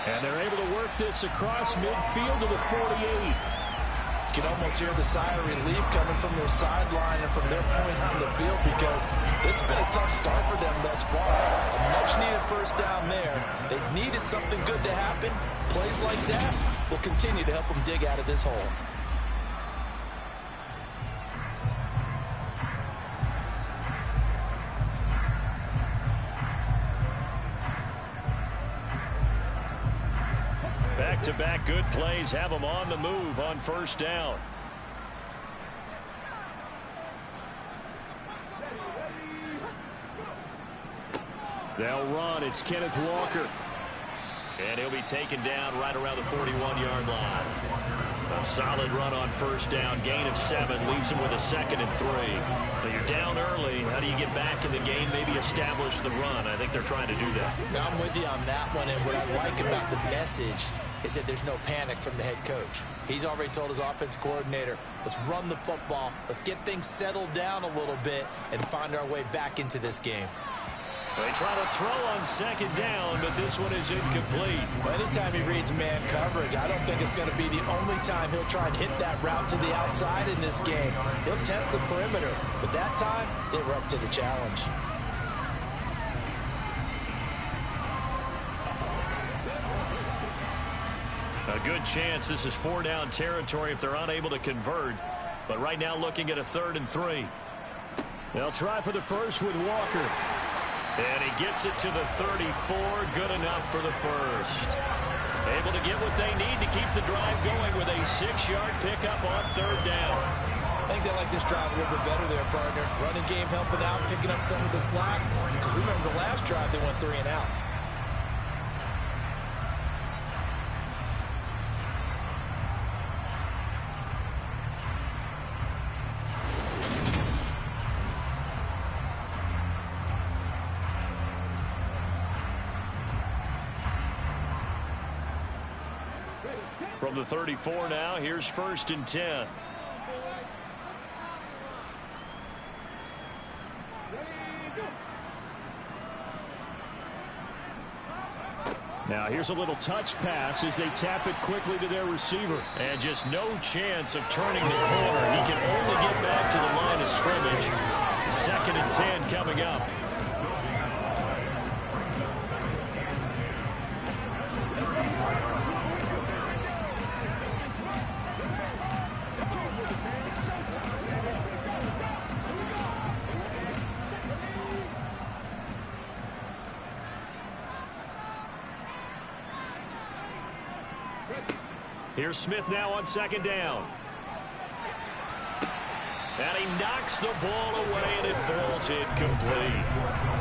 And they're able to work this across midfield to the 48. You can almost hear the sigh of relief coming from their sideline and from their point on the field because this has been a tough start for them thus far. A much-needed 1st down there. They needed something good to happen. Plays like that will continue to help them dig out of this hole. Back-to-back good plays have them on the move on 1st down. They'll run. It's Kenneth Walker. And he'll be taken down right around the 41-yard line. A solid run on 1st down. Gain of 7 leaves him with a 2nd and 3. But you're down early. How do you get back in the game, maybe establish the run? I think they're trying to do that. I'm with you on that one. And what I like about the message is that there's no panic from the head coach. He's already told his offensive coordinator, let's run the football. Let's get things settled down a little bit and find our way back into this game. They try to throw on 2nd down, but this one is incomplete. Well, anytime he reads man coverage, I don't think it's going to be the only time he'll try and hit that route to the outside in this game. He'll test the perimeter, but that time, they were up to the challenge. A good chance this is 4-down territory if they're unable to convert. But right now looking at a 3rd and 3. They'll try for the first with Walker. And he gets it to the 34. Good enough for the 1st. Able to get what they need to keep the drive going with a 6-yard pickup on 3rd down. I think they like this drive a little bit better there, partner. Running game helping out, picking up some of the slack. Because remember the last drive, they went 3 and out. From the 34 now, here's 1st and 10. Now here's a little touch pass as they tap it quickly to their receiver. And just no chance of turning the corner. He can only get back to the line of scrimmage. 2nd and 10 coming up. Here's Smith now on 2nd down. And he knocks the ball away, and it falls incomplete.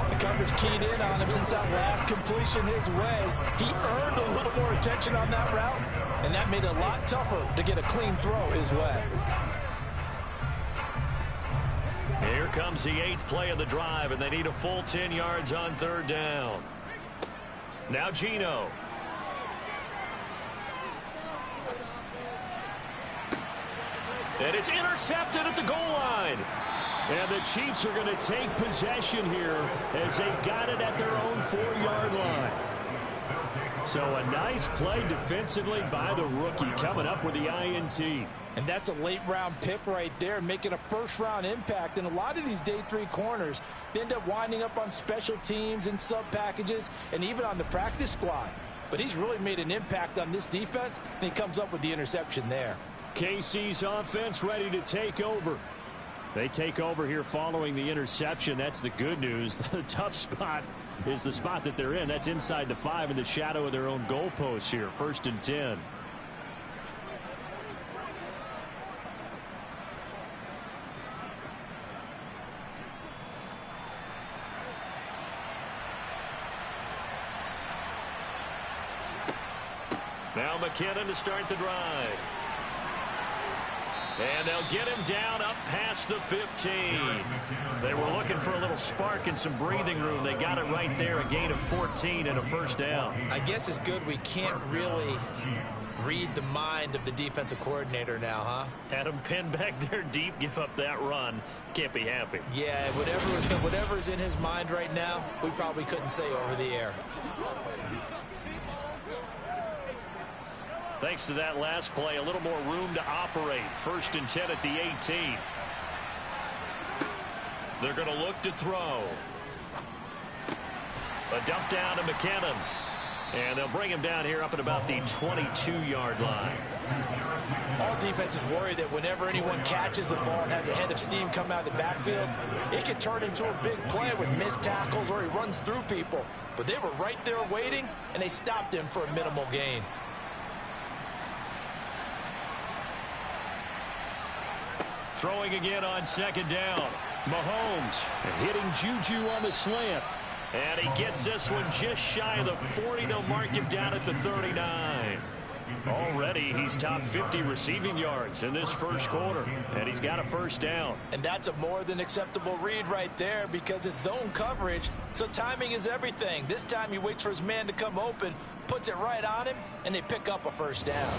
The coverage keyed in on him since that last completion his way. He earned a little more attention on that route, and that made it a lot tougher to get a clean throw his way. Here comes the 8th play of the drive, and they need a full 10 yards on 3rd down. Now Geno. And it's intercepted at the goal line. And the Chiefs are going to take possession here as they've got it at their own 4-yard line. So a nice play defensively by the rookie, coming up with the INT. And that's a late-round pick right there, making a first-round impact. And a lot of these day 3 corners, they end up winding up on special teams and sub-packages and even on the practice squad. But he's really made an impact on this defense, and he comes up with the interception there. KC's offense ready to take over. They take over here following the interception. That's the good news. The tough spot is the spot that they're in. That's inside the 5 in the shadow of their own goalpost here. 1st and 10. Now McKinnon to start the drive. And they'll get him down up past the 15. They were looking for a little spark and some breathing room. They got it right there, a gain of 14 and a first down. I guess it's good we can't really read the mind of the defensive coordinator now, huh? Had him pinned back there deep, give up that run. Can't be happy. Yeah, whatever's in his mind right now, we probably couldn't say over the air. Thanks to that last play, a little more room to operate. 1st and 10 at the 18. They're going to look to throw. A dump down to McKinnon. And they'll bring him down here up at about the 22-yard line. All defenses worry that whenever anyone catches the ball and has a head of steam come out of the backfield, it can turn into a big play with missed tackles or he runs through people. But they were right there waiting, and they stopped him for a minimal gain. Throwing again on 2nd down. Mahomes hitting Juju on the slant. And he gets this one just shy of the 40. They'll mark him down at the 39. Already he's top 50 receiving yards in this first quarter. And he's got a first down. And that's a more than acceptable read right there because it's zone coverage. So timing is everything. This time he waits for his man to come open, puts it right on him, and they pick up a first down.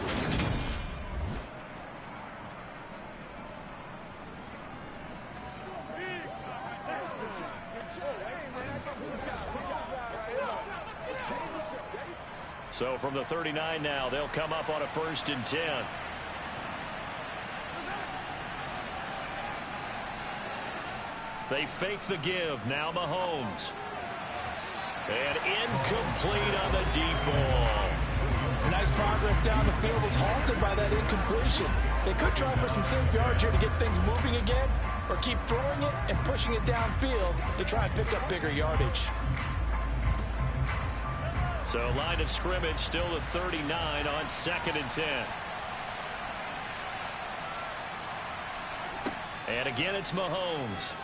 So from the 39 now, they'll come up on a 1st and 10. They fake the give. Now Mahomes. And incomplete on the deep ball. Nice progress down the field was halted by that incompletion. They could try for some safe yards here to get things moving again, or keep throwing it and pushing it downfield to try and pick up bigger yardage. So line of scrimmage still the 39 on 2nd and 10. And again it's Mahomes.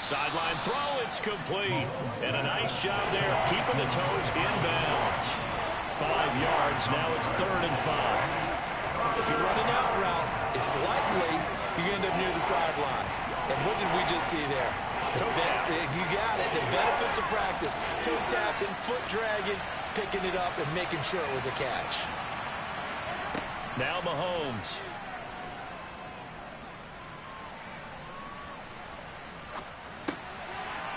Sideline throw, it's complete. And a nice job there of keeping the toes inbounds. 5 yards, now it's 3rd and 5. If you're running out route, it's likely you end up near the sideline. And what did we just see there? You got it. The benefits of practice. Toe tapping, foot dragging, picking it up, and making sure it was a catch. Now Mahomes.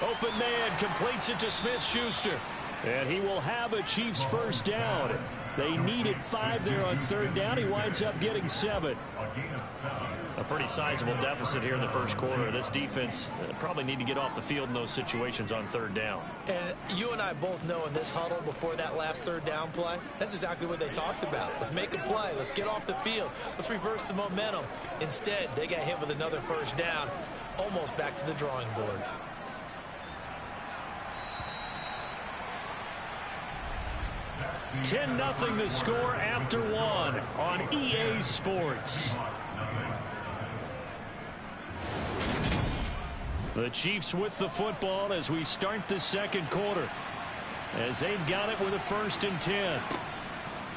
Open man completes it to Smith-Schuster. And he will have a Chiefs first down. They needed 5 there on 3rd down. He winds up getting 7. A pretty sizable deficit here in the first quarter. This defense probably need to get off the field in those situations on 3rd down. And you and I both know in this huddle before that last 3rd down play, that's exactly what they talked about. Let's make a play. Let's get off the field. Let's reverse the momentum. Instead, they got hit with another first down, almost back to the drawing board. $10-0 the score after 1 on EA Sports. The Chiefs with the football as we start the 2nd quarter. As they've got it with a 1st and 10.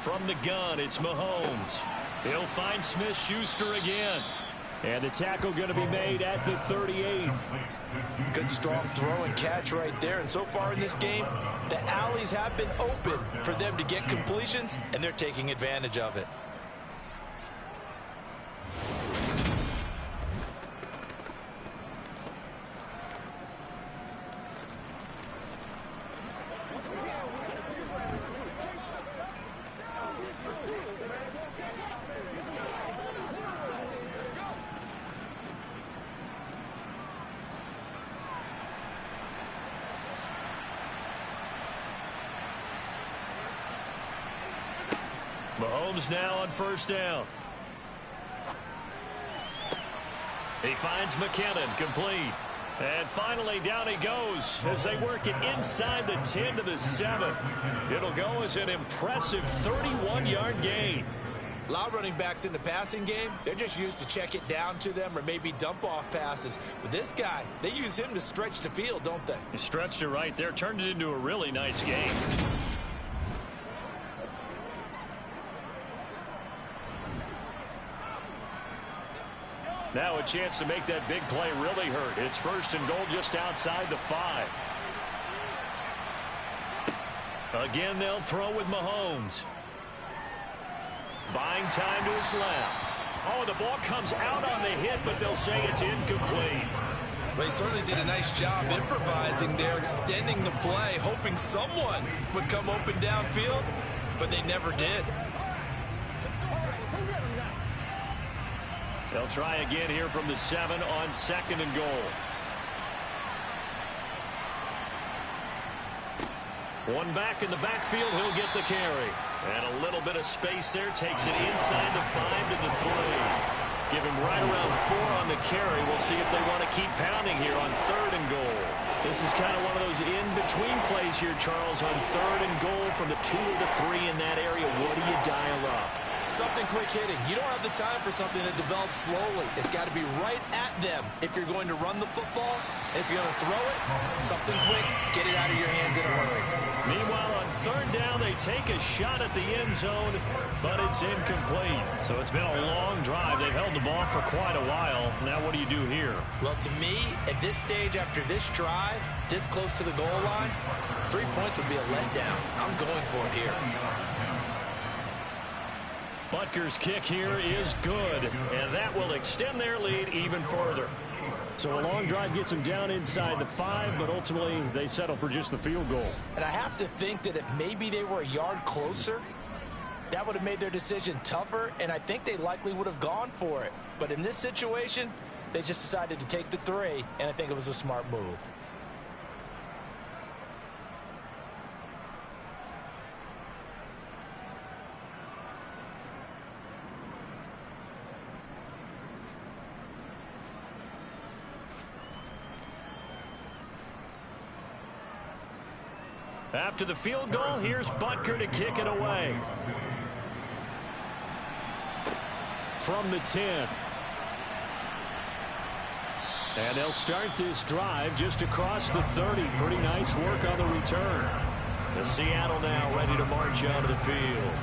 From the gun, it's Mahomes. He'll find Smith-Schuster again. And the tackle going to be made at the 38. Good strong throw and catch right there. And so far in this game, the alleys have been open for them to get completions, and they're taking advantage of it. Mahomes now on first down. He finds McKinnon, complete. And finally, down he goes as they work it inside the 10 to the 7. It'll go as an impressive 31-yard gain. A lot of running backs in the passing game, they're just used to check it down to them or maybe dump off passes. But this guy, they use him to stretch the field, don't they? He stretched it right there, turned it into a really nice game. Now a chance to make that big play really hurt. It's first and goal just outside the 5. Again, they'll throw with Mahomes. Buying time to his left. Oh, the ball comes out on the hit, but they'll say it's incomplete. Well, he certainly did a nice job improvising there, extending the play, hoping someone would come open downfield, but they never did. They'll try again here from the 7 on second and goal. One back in the backfield, he'll get the carry. And a little bit of space there, takes it inside the 5 to the 3. Give him right around 4 on the carry. We'll see if they want to keep pounding here on third and goal. This is kind of one of those in-between plays here, Charles, on third and goal from the 2 or the 3 in that area. What do you dial up? Something quick hitting. You don't have the time for something that develops slowly. It's got to be right at them if you're going to run the football. And if you're going to throw it, something quick, get it out of your hands in a hurry. Meanwhile, on third down, they take a shot at the end zone, but it's incomplete. So it's been a long drive. They've held the ball for quite a while. Now what do you do here? Well, to me, at this stage after this drive, this close to the goal line, 3 points would be a letdown. I'm going for it here. Butker's kick here is good, and that will extend their lead even further. So a long drive gets them down inside the 5, but ultimately they settle for just the field goal. And I have to think that if maybe they were a yard closer, that would have made their decision tougher, and I think they likely would have gone for it. But in this situation, they just decided to take the 3, and I think it was a smart move. After the field goal, here's Butker to kick it away. From the 10. And they'll start this drive just across the 30. Pretty nice work on the return. The Seattle now ready to march onto the field.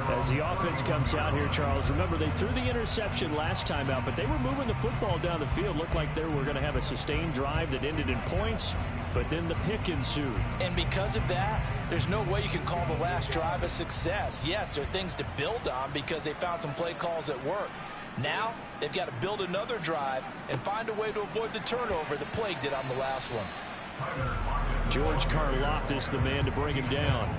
As the offense comes out here, Charles, remember they threw the interception last time out, but they were moving the football down the field. Looked like they were going to have a sustained drive that ended in points, but then the pick ensued. And because of that, there's no way you can call the last drive a success. Yes, there are things to build on because they found some play calls that work. Now, they've got to build another drive and find a way to avoid the turnover that plagued it on the last one. George Karlaftis, the man to bring him down.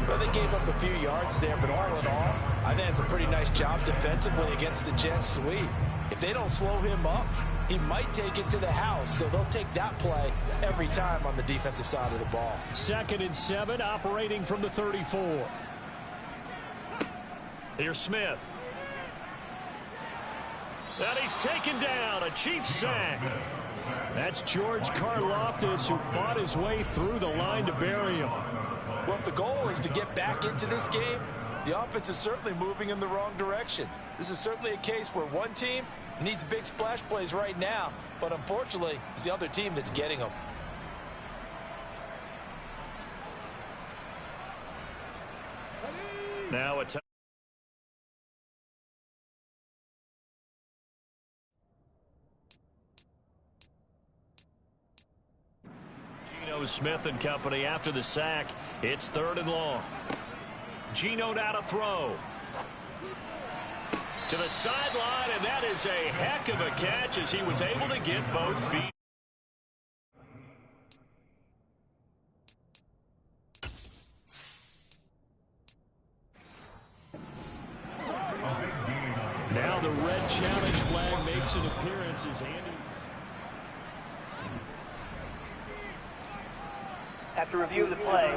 Well, they gave up a few yards there, but all in all, I think it's a pretty nice job defensively against the Jets sweep. If they don't slow him up, he might take it to the house, so they'll take that play every time on the defensive side of the ball. 2nd and 7, operating from the 34. Here's Smith. And he's taken down, a Chiefs sack. That's George Karlaftis, who fought his way through the line to bury him. Well, if the goal is to get back into this game, the offense is certainly moving in the wrong direction. This is certainly a case where one team needs big splash plays right now, but unfortunately, it's the other team that's getting them. Now a Geno Smith and company after the sack. It's 3rd and long. Geno now to throw. To the sideline, and that is a heck of a catch as he was able to get both feet. Now the red challenge flag makes an appearance as Andy. After review of the play.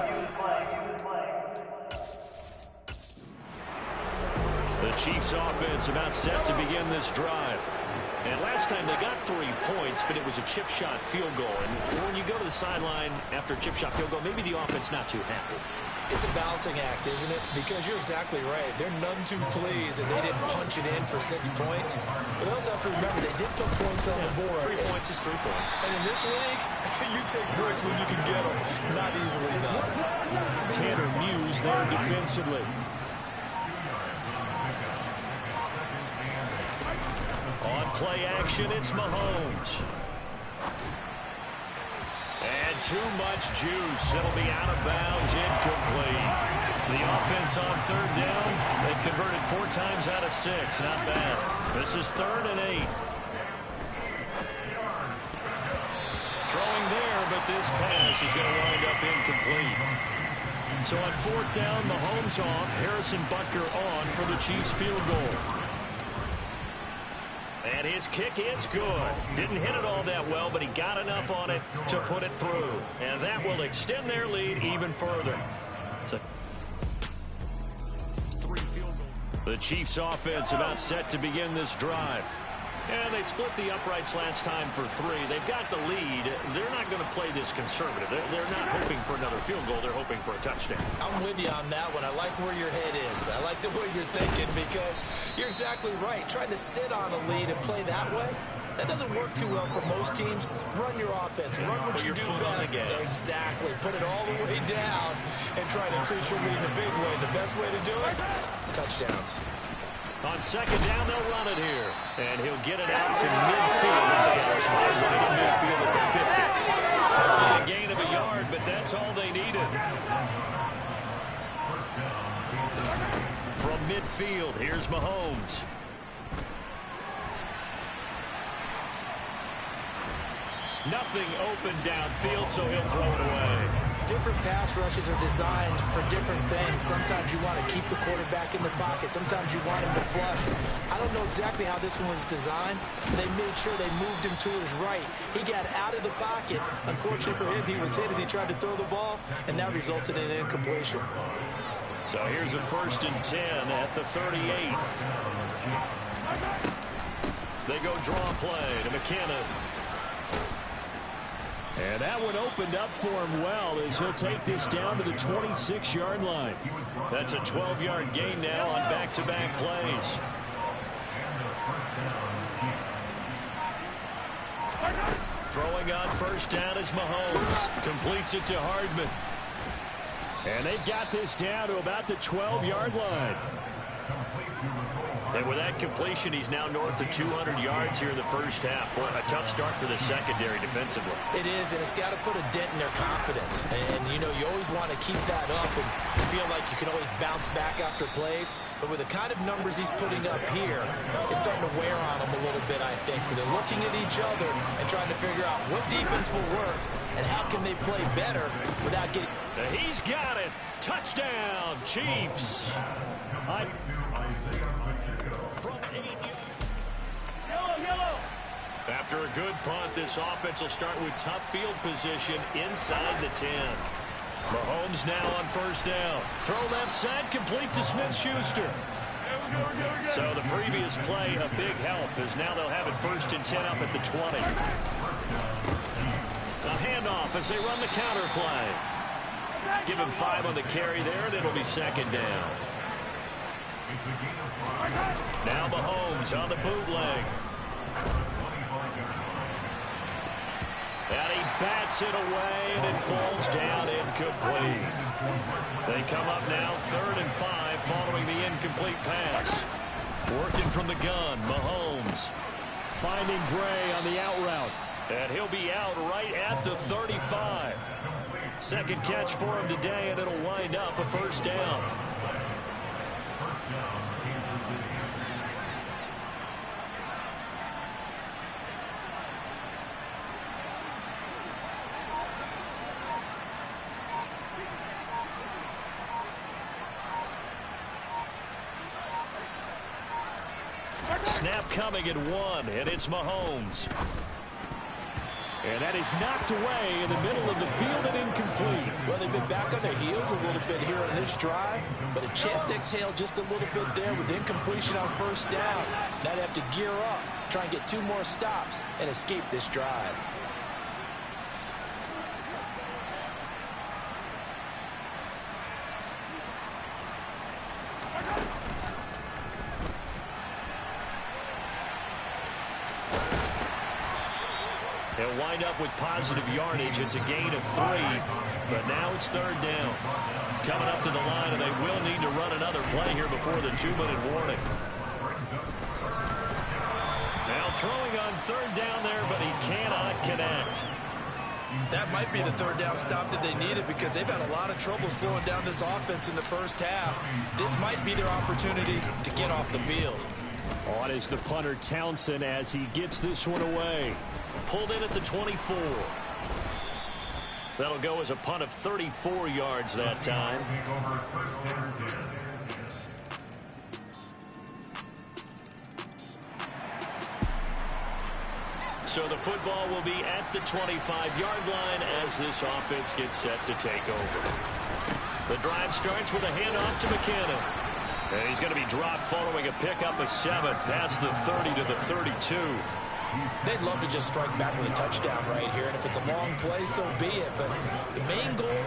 Chiefs offense about set to begin this drive. And last time they got 3 points, but it was a chip shot field goal. And when you go to the sideline after a chip shot field goal, maybe the offense not too happy. It's a balancing act, isn't it? Because you're exactly right. They're none too pleased, and they didn't punch it in for 6 points. But they also have to remember they did put points on the board. 3 points is 3 points. And in this league, you take points when you can get them. Not easily done. Tanner Muse there defensively. On play action, it's Mahomes. And too much juice. It'll be out of bounds, incomplete. The offense on 3rd down. They've converted 4 times out of 6. Not bad. This is 3rd and 8. Throwing there, but this pass is going to wind up incomplete. So on 4th down, Mahomes off. Harrison Butker on for the Chiefs field goal. And his kick is good. Didn't hit it all that well, but he got enough on it to put it through. And that will extend their lead even further. So 3 field goals. The Chiefs offense about set to begin this drive. And they split the uprights last time for 3. They've got the lead. They're not going to play this conservative. They're not hoping for another field goal. They're hoping for a touchdown. I'm with you on that one. I like where your head is. I like the way you're thinking because you're exactly right. Trying to sit on a lead and play that way, that doesn't work too well for most teams. Run your offense. Run what you do best. Exactly. Put it all the way down and try to increase your lead in a big way. And the best way to do it, touchdowns. On 2nd down, they'll run it here. And he'll get it out to midfield. Right in midfield at the 50. A gain of a yard, but that's all they needed. From midfield, here's Mahomes. Nothing open downfield, so he'll throw it away. Different pass rushes are designed for different things. Sometimes you want to keep the quarterback in the pocket. Sometimes you want him to flush. I don't know exactly how this one was designed. They made sure they moved him to his right. He got out of the pocket. Unfortunately for him, he was hit as he tried to throw the ball, and that resulted in an incompletion. So here's a 1st and 10 at the 38. They go draw play to McKinnon. And that one opened up for him well as he'll take this down to the 26-yard line. That's a 12-yard gain now on back-to-back plays. Throwing on 1st down is Mahomes. Completes it to Hardman. And they've got this down to about the 12-yard line. And with that completion, he's now north of 200 yards here in the 1st half. Boy, a tough start for the secondary defensively. It is, and it's got to put a dent in their confidence. And, you know, you always want to keep that up and feel like you can always bounce back after plays. But with the kind of numbers he's putting up here, it's starting to wear on them a little bit, I think. So they're looking at each other and trying to figure out what defense will work and how can they play better without getting... He's got it. Touchdown, Chiefs. After a good punt, this offense will start with tough field position inside the 10. Mahomes now on 1st down. Throw left side, complete to Smith-Schuster. So the previous play, a big help, as now they'll have it 1st and 10 up at the 20. A handoff as they run the counter play. Give him 5 on the carry there, and it'll be 2nd down. Now Mahomes on the bootleg. And he bats it away, and it falls down incomplete. They come up now 3rd and 5 following the incomplete pass. Working from the gun, Mahomes. Finding Gray on the out route. And he'll be out right at the 35. 2nd catch for him today, and it'll wind up a 1st down. Snap coming at 1, and it's Mahomes. And that is knocked away in the middle of the field and incomplete. Well, they've been back on their heels a little bit here on this drive, but a chance to exhale just a little bit there with incompletion on first down. Now they have to gear up, try and get 2 more stops, and escape this drive. They'll wind up with positive yardage. It's a gain of 3, but now it's 3rd down. Coming up to the line, and they will need to run another play here before the 2-minute warning. Now throwing on 3rd down there, but he cannot connect. That might be the 3rd down stop that they needed because they've had a lot of trouble slowing down this offense in the first half. This might be their opportunity to get off the field. On is the punter Townsend as he gets this one away. Pulled in at the 24. That'll go as a punt of 34 yards that time. So the football will be at the 25-yard line as this offense gets set to take over. The drive starts with a handoff to McKinnon. And he's going to be dropped following a pickup of 7 past the 30 to the 32. They'd love to just strike back with a touchdown right here, and if it's a long play, so be it. But the main goal,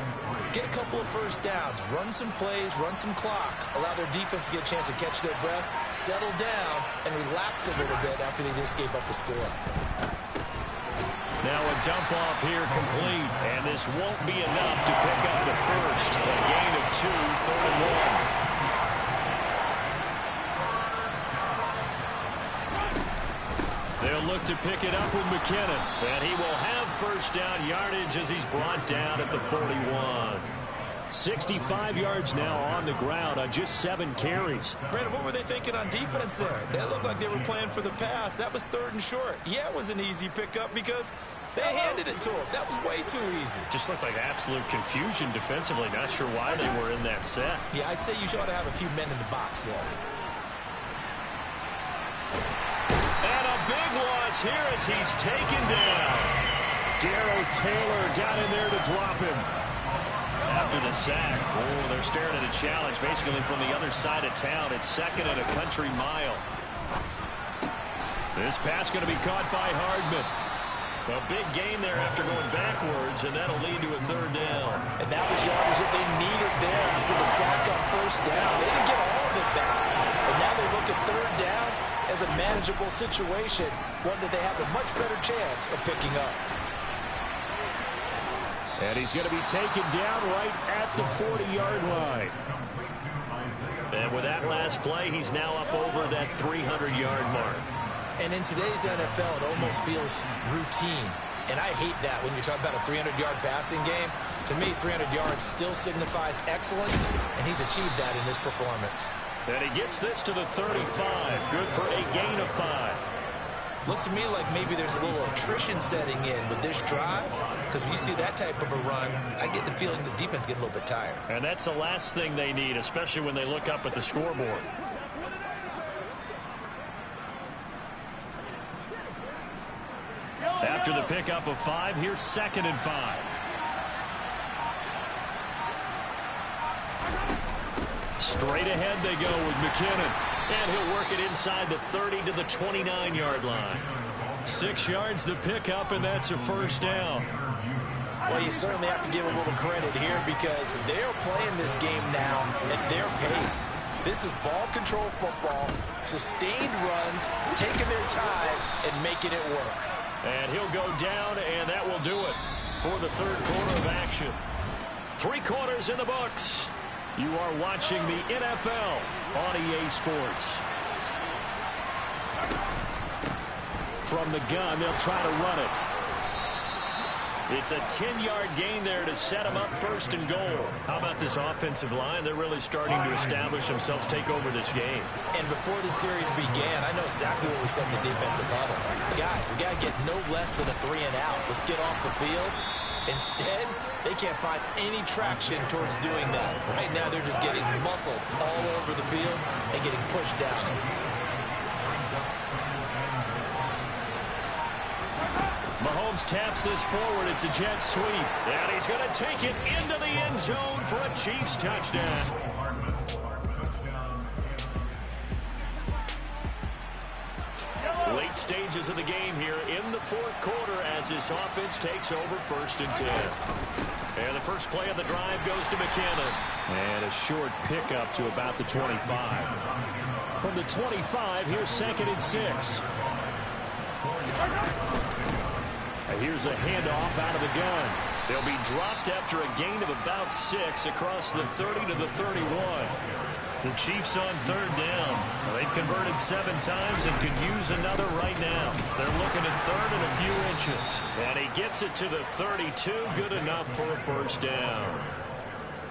get a couple of first downs, run some plays, run some clock, allow their defense to get a chance to catch their breath, settle down, and relax a little bit after they just gave up a score. Now a dump off here complete, and this won't be enough to pick up the first. A gain of 2, 3rd and 1. They'll look to pick it up with McKinnon, and he will have first down yardage as he's brought down at the 41. 65 yards now on the ground on just 7 carries. Brandon, what were they thinking on defense there? They looked like they were playing for the pass. That was 3rd and short. Yeah, it was an easy pickup because they handed it to him. That was way too easy. Just looked like absolute confusion defensively. Not sure why they were in that set. Yeah, I'd say you ought to have a few men in the box there. And a big loss here as he's taken down. Darrell Taylor got in there to drop him. After the sack, they're staring at a challenge basically from the other side of town. It's 2nd and a country mile. This pass going to be caught by Hardman. A big gain there after going backwards, and that'll lead to a 3rd down. And that was yardage that they needed there after the sack on first down. They didn't get all of it back. And now they look at 3rd down as a manageable situation, one that they have a much better chance of picking up. And he's going to be taken down right at the 40-yard line. And with that last play, he's now up over that 300-yard mark. And in today's NFL, it almost feels routine. And I hate that when you talk about a 300-yard passing game. To me, 300 yards still signifies excellence, and he's achieved that in this performance. And he gets this to the 35. Good for a gain of 5. Looks to me like maybe there's a little attrition setting in with this drive, because when you see that type of a run, I get the feeling the defense getting a little bit tired. And that's the last thing they need, especially when they look up at the scoreboard. After the pickup of 5, here's 2nd and 5. Straight ahead they go with McKinnon. And he'll work it inside the 30 to the 29-yard line. 6 yards the pickup, and that's a first down. Well, you certainly have to give a little credit here because they're playing this game now at their pace. This is ball control football, sustained runs, taking their time, and making it work. And he'll go down, and that will do it for the 3rd quarter of action. 3 quarters in the books. You are watching the NFL on EA Sports. From the gun, they'll try to run it. It's a 10-yard gain there to set them up 1st and goal. How about this offensive line? They're really starting to establish themselves, take over this game. And before the series began, I know exactly what we said in the defensive huddle. Guys, we got to get no less than a 3 and out. Let's get off the field. Instead, they can't find any traction towards doing that. Right now, they're just getting muscled all over the field and getting pushed down. Mahomes Mahomes taps this forward. It's a jet sweep. And he's going to take it into the end zone for a Chiefs touchdown. Late stages of the game here in the fourth quarter as this offense takes over 1st and 10. And the first play of the drive goes to McKinnon. And a short pickup to about the 25. From the 25, here's 2nd and 6. Here's a handoff out of the gun. They'll be dropped after a gain of about 6 across the 30 to the 31. The Chiefs on 3rd down. They've converted 7 times and could use another right now. They're looking at 3rd and a few inches. And he gets it to the 32. Good enough for a 1st down.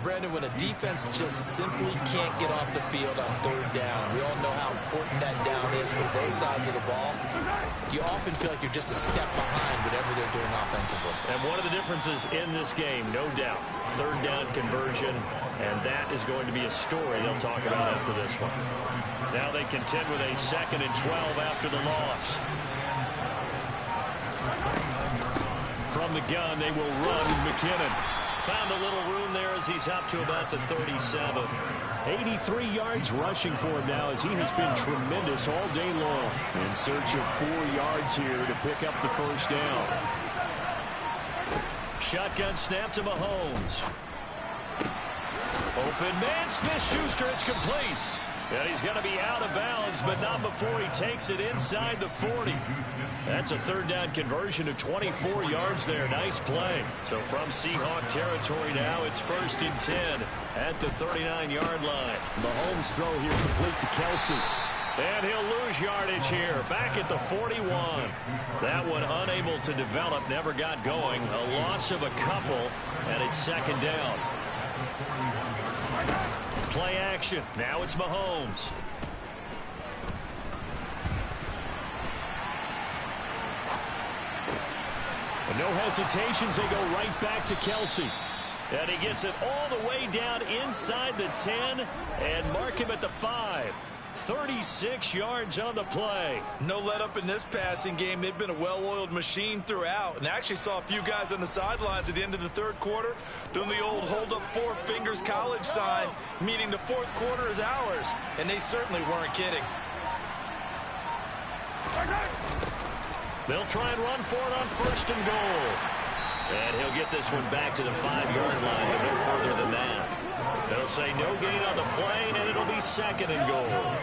Brandon, when a defense just simply can't get off the field on 3rd down, we all know how important that down is for both sides of the ball. You often feel like you're just a step behind whatever they're doing offensively. And one of the differences in this game, no doubt, 3rd down conversion, and that is going to be a story they'll talk about after this one. Now they contend with a 2nd and 12 after the loss. From the gun, they will run McKinnon. Found a little room there as he's up to about the 37. 83 yards rushing for him now as he has been tremendous all day long. In search of 4 yards here to pick up the 1st down. Shotgun snap to Mahomes. Open man, Smith-Schuster, it's complete. And he's going to be out of bounds, but not before he takes it inside the 40. That's a 3rd down conversion of 24 yards there. Nice play. So from Seahawk territory now, it's 1st and 10 at the 39-yard line. Mahomes' throw here complete to Kelsey. And he'll lose yardage here. Back at the 41. That one unable to develop, never got going. A loss of a couple, and it's 2nd down. Play action. Now it's Mahomes. No hesitations. They go right back to Kelsey. And he gets it all the way down inside the 10 and mark him at the 5. 36 yards on the play. No let up in this passing game. They've been a well-oiled machine throughout, and actually saw a few guys on the sidelines at the end of the 3rd quarter doing the old hold up 4 fingers college sign, meaning the 4th quarter is ours, and they certainly weren't kidding. They'll try and run for it on 1st and goal. And he'll get this one back to the 5-yard line, but no further than that. They'll say no gain on the play, and it'll be 2nd and goal.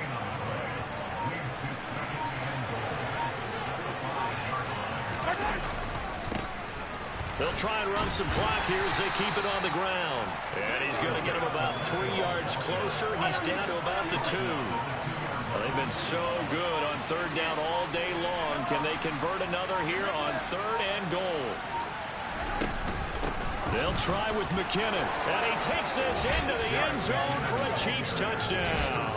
They'll try and run some clock here as they keep it on the ground. And he's going to get him about 3 yards closer. He's down to about the 2. Well, they've been so good on 3rd down all day long. Can they convert another here on 3rd and goal? They'll try with McKinnon. And he takes this into the end zone for a Chiefs touchdown.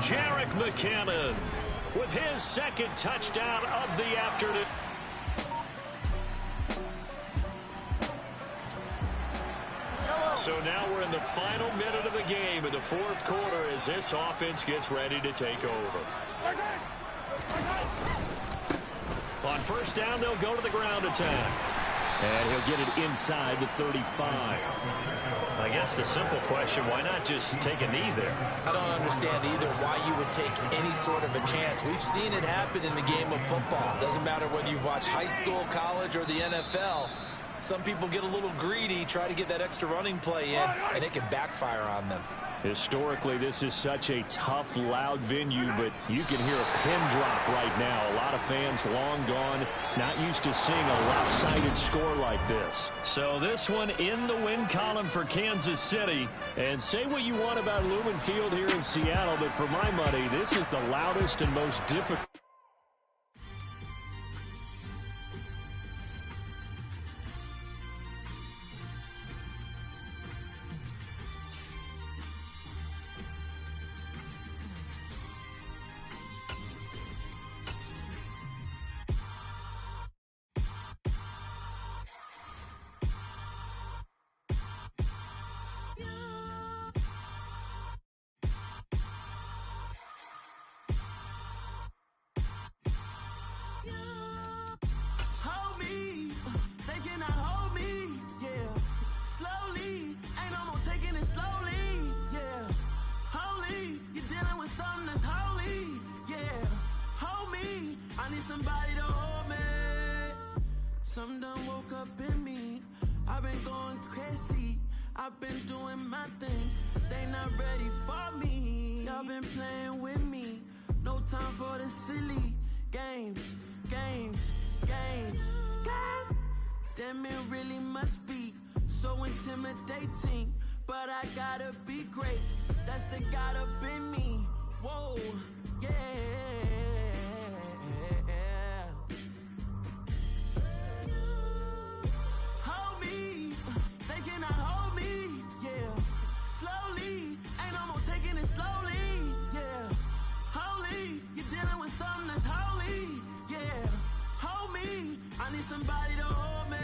Jerick McKinnon with his 2nd touchdown of the afternoon. So now we're in the final minute of the game in the 4th quarter as this offense gets ready to take over. On 1st down, they'll go to the ground attack. And he'll get it inside the 35. I guess the simple question, why not just take a knee there? I don't understand either why you would take any sort of a chance. We've seen it happen in the game of football. Doesn't matter whether you've watched high school, college, or the NFL. Some people get a little greedy, try to get that extra running play in, and it can backfire on them. Historically, this is such a tough, loud venue, but you can hear a pin drop right now. A lot of fans long gone, not used to seeing a lopsided score like this. So this one in the win column for Kansas City. And say what you want about Lumen Field here in Seattle, but for my money, this is the loudest and most difficult. slowly, you're dealing with something that's holy. Yeah, hold me. I need somebody to hold me. Something done woke up in me. I've been going crazy. I've been doing my thing. They not ready for me. Y'all been playing with me. No time for the silly games. Damn, it really must be so intimidating. But I gotta be great. That's the God up in me. Whoa, yeah. Hold me. They cannot hold me. Yeah. Slowly. Ain't no more taking it slowly. Yeah. Holy. You're dealing with something that's holy. Yeah. Hold me. I need somebody to hold me.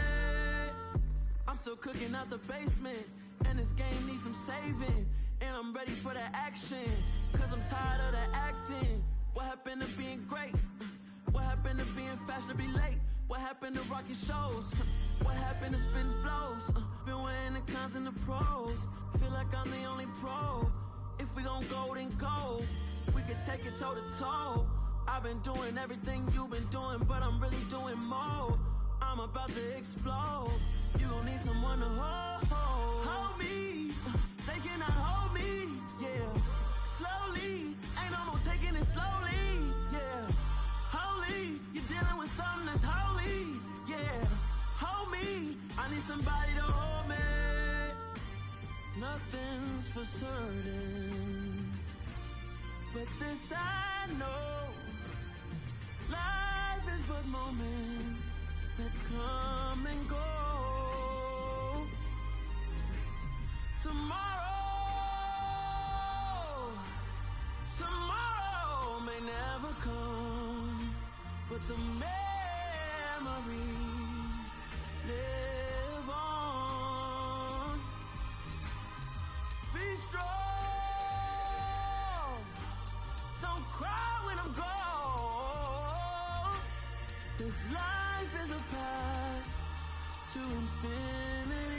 I'm still cooking out the basement. And this game needs some saving. And I'm ready for the action. Cause I'm tired of the acting. What happened to being great? What happened to being fashionably late? What happened to rocking shows? What happened to spitting flows? Been wearing the cons and the pros. Feel like I'm the only pro. If we gon' go, then go. We could take it toe to toe. I've been doing everything you've been doing, but I'm really doing more. I'm about to explode. You gon' need someone to hold me. They cannot hold me. Yeah. Slowly. Ain't no more taking it slowly. Yeah. Holy. You're dealing with something that's holy. Yeah. Hold me. I need somebody to hold me. Nothing's for certain, but this I know. Life is but moments that come and go. Tomorrow may never come, but the memories live on. Be strong, don't cry when I'm gone. This life is a path to infinity.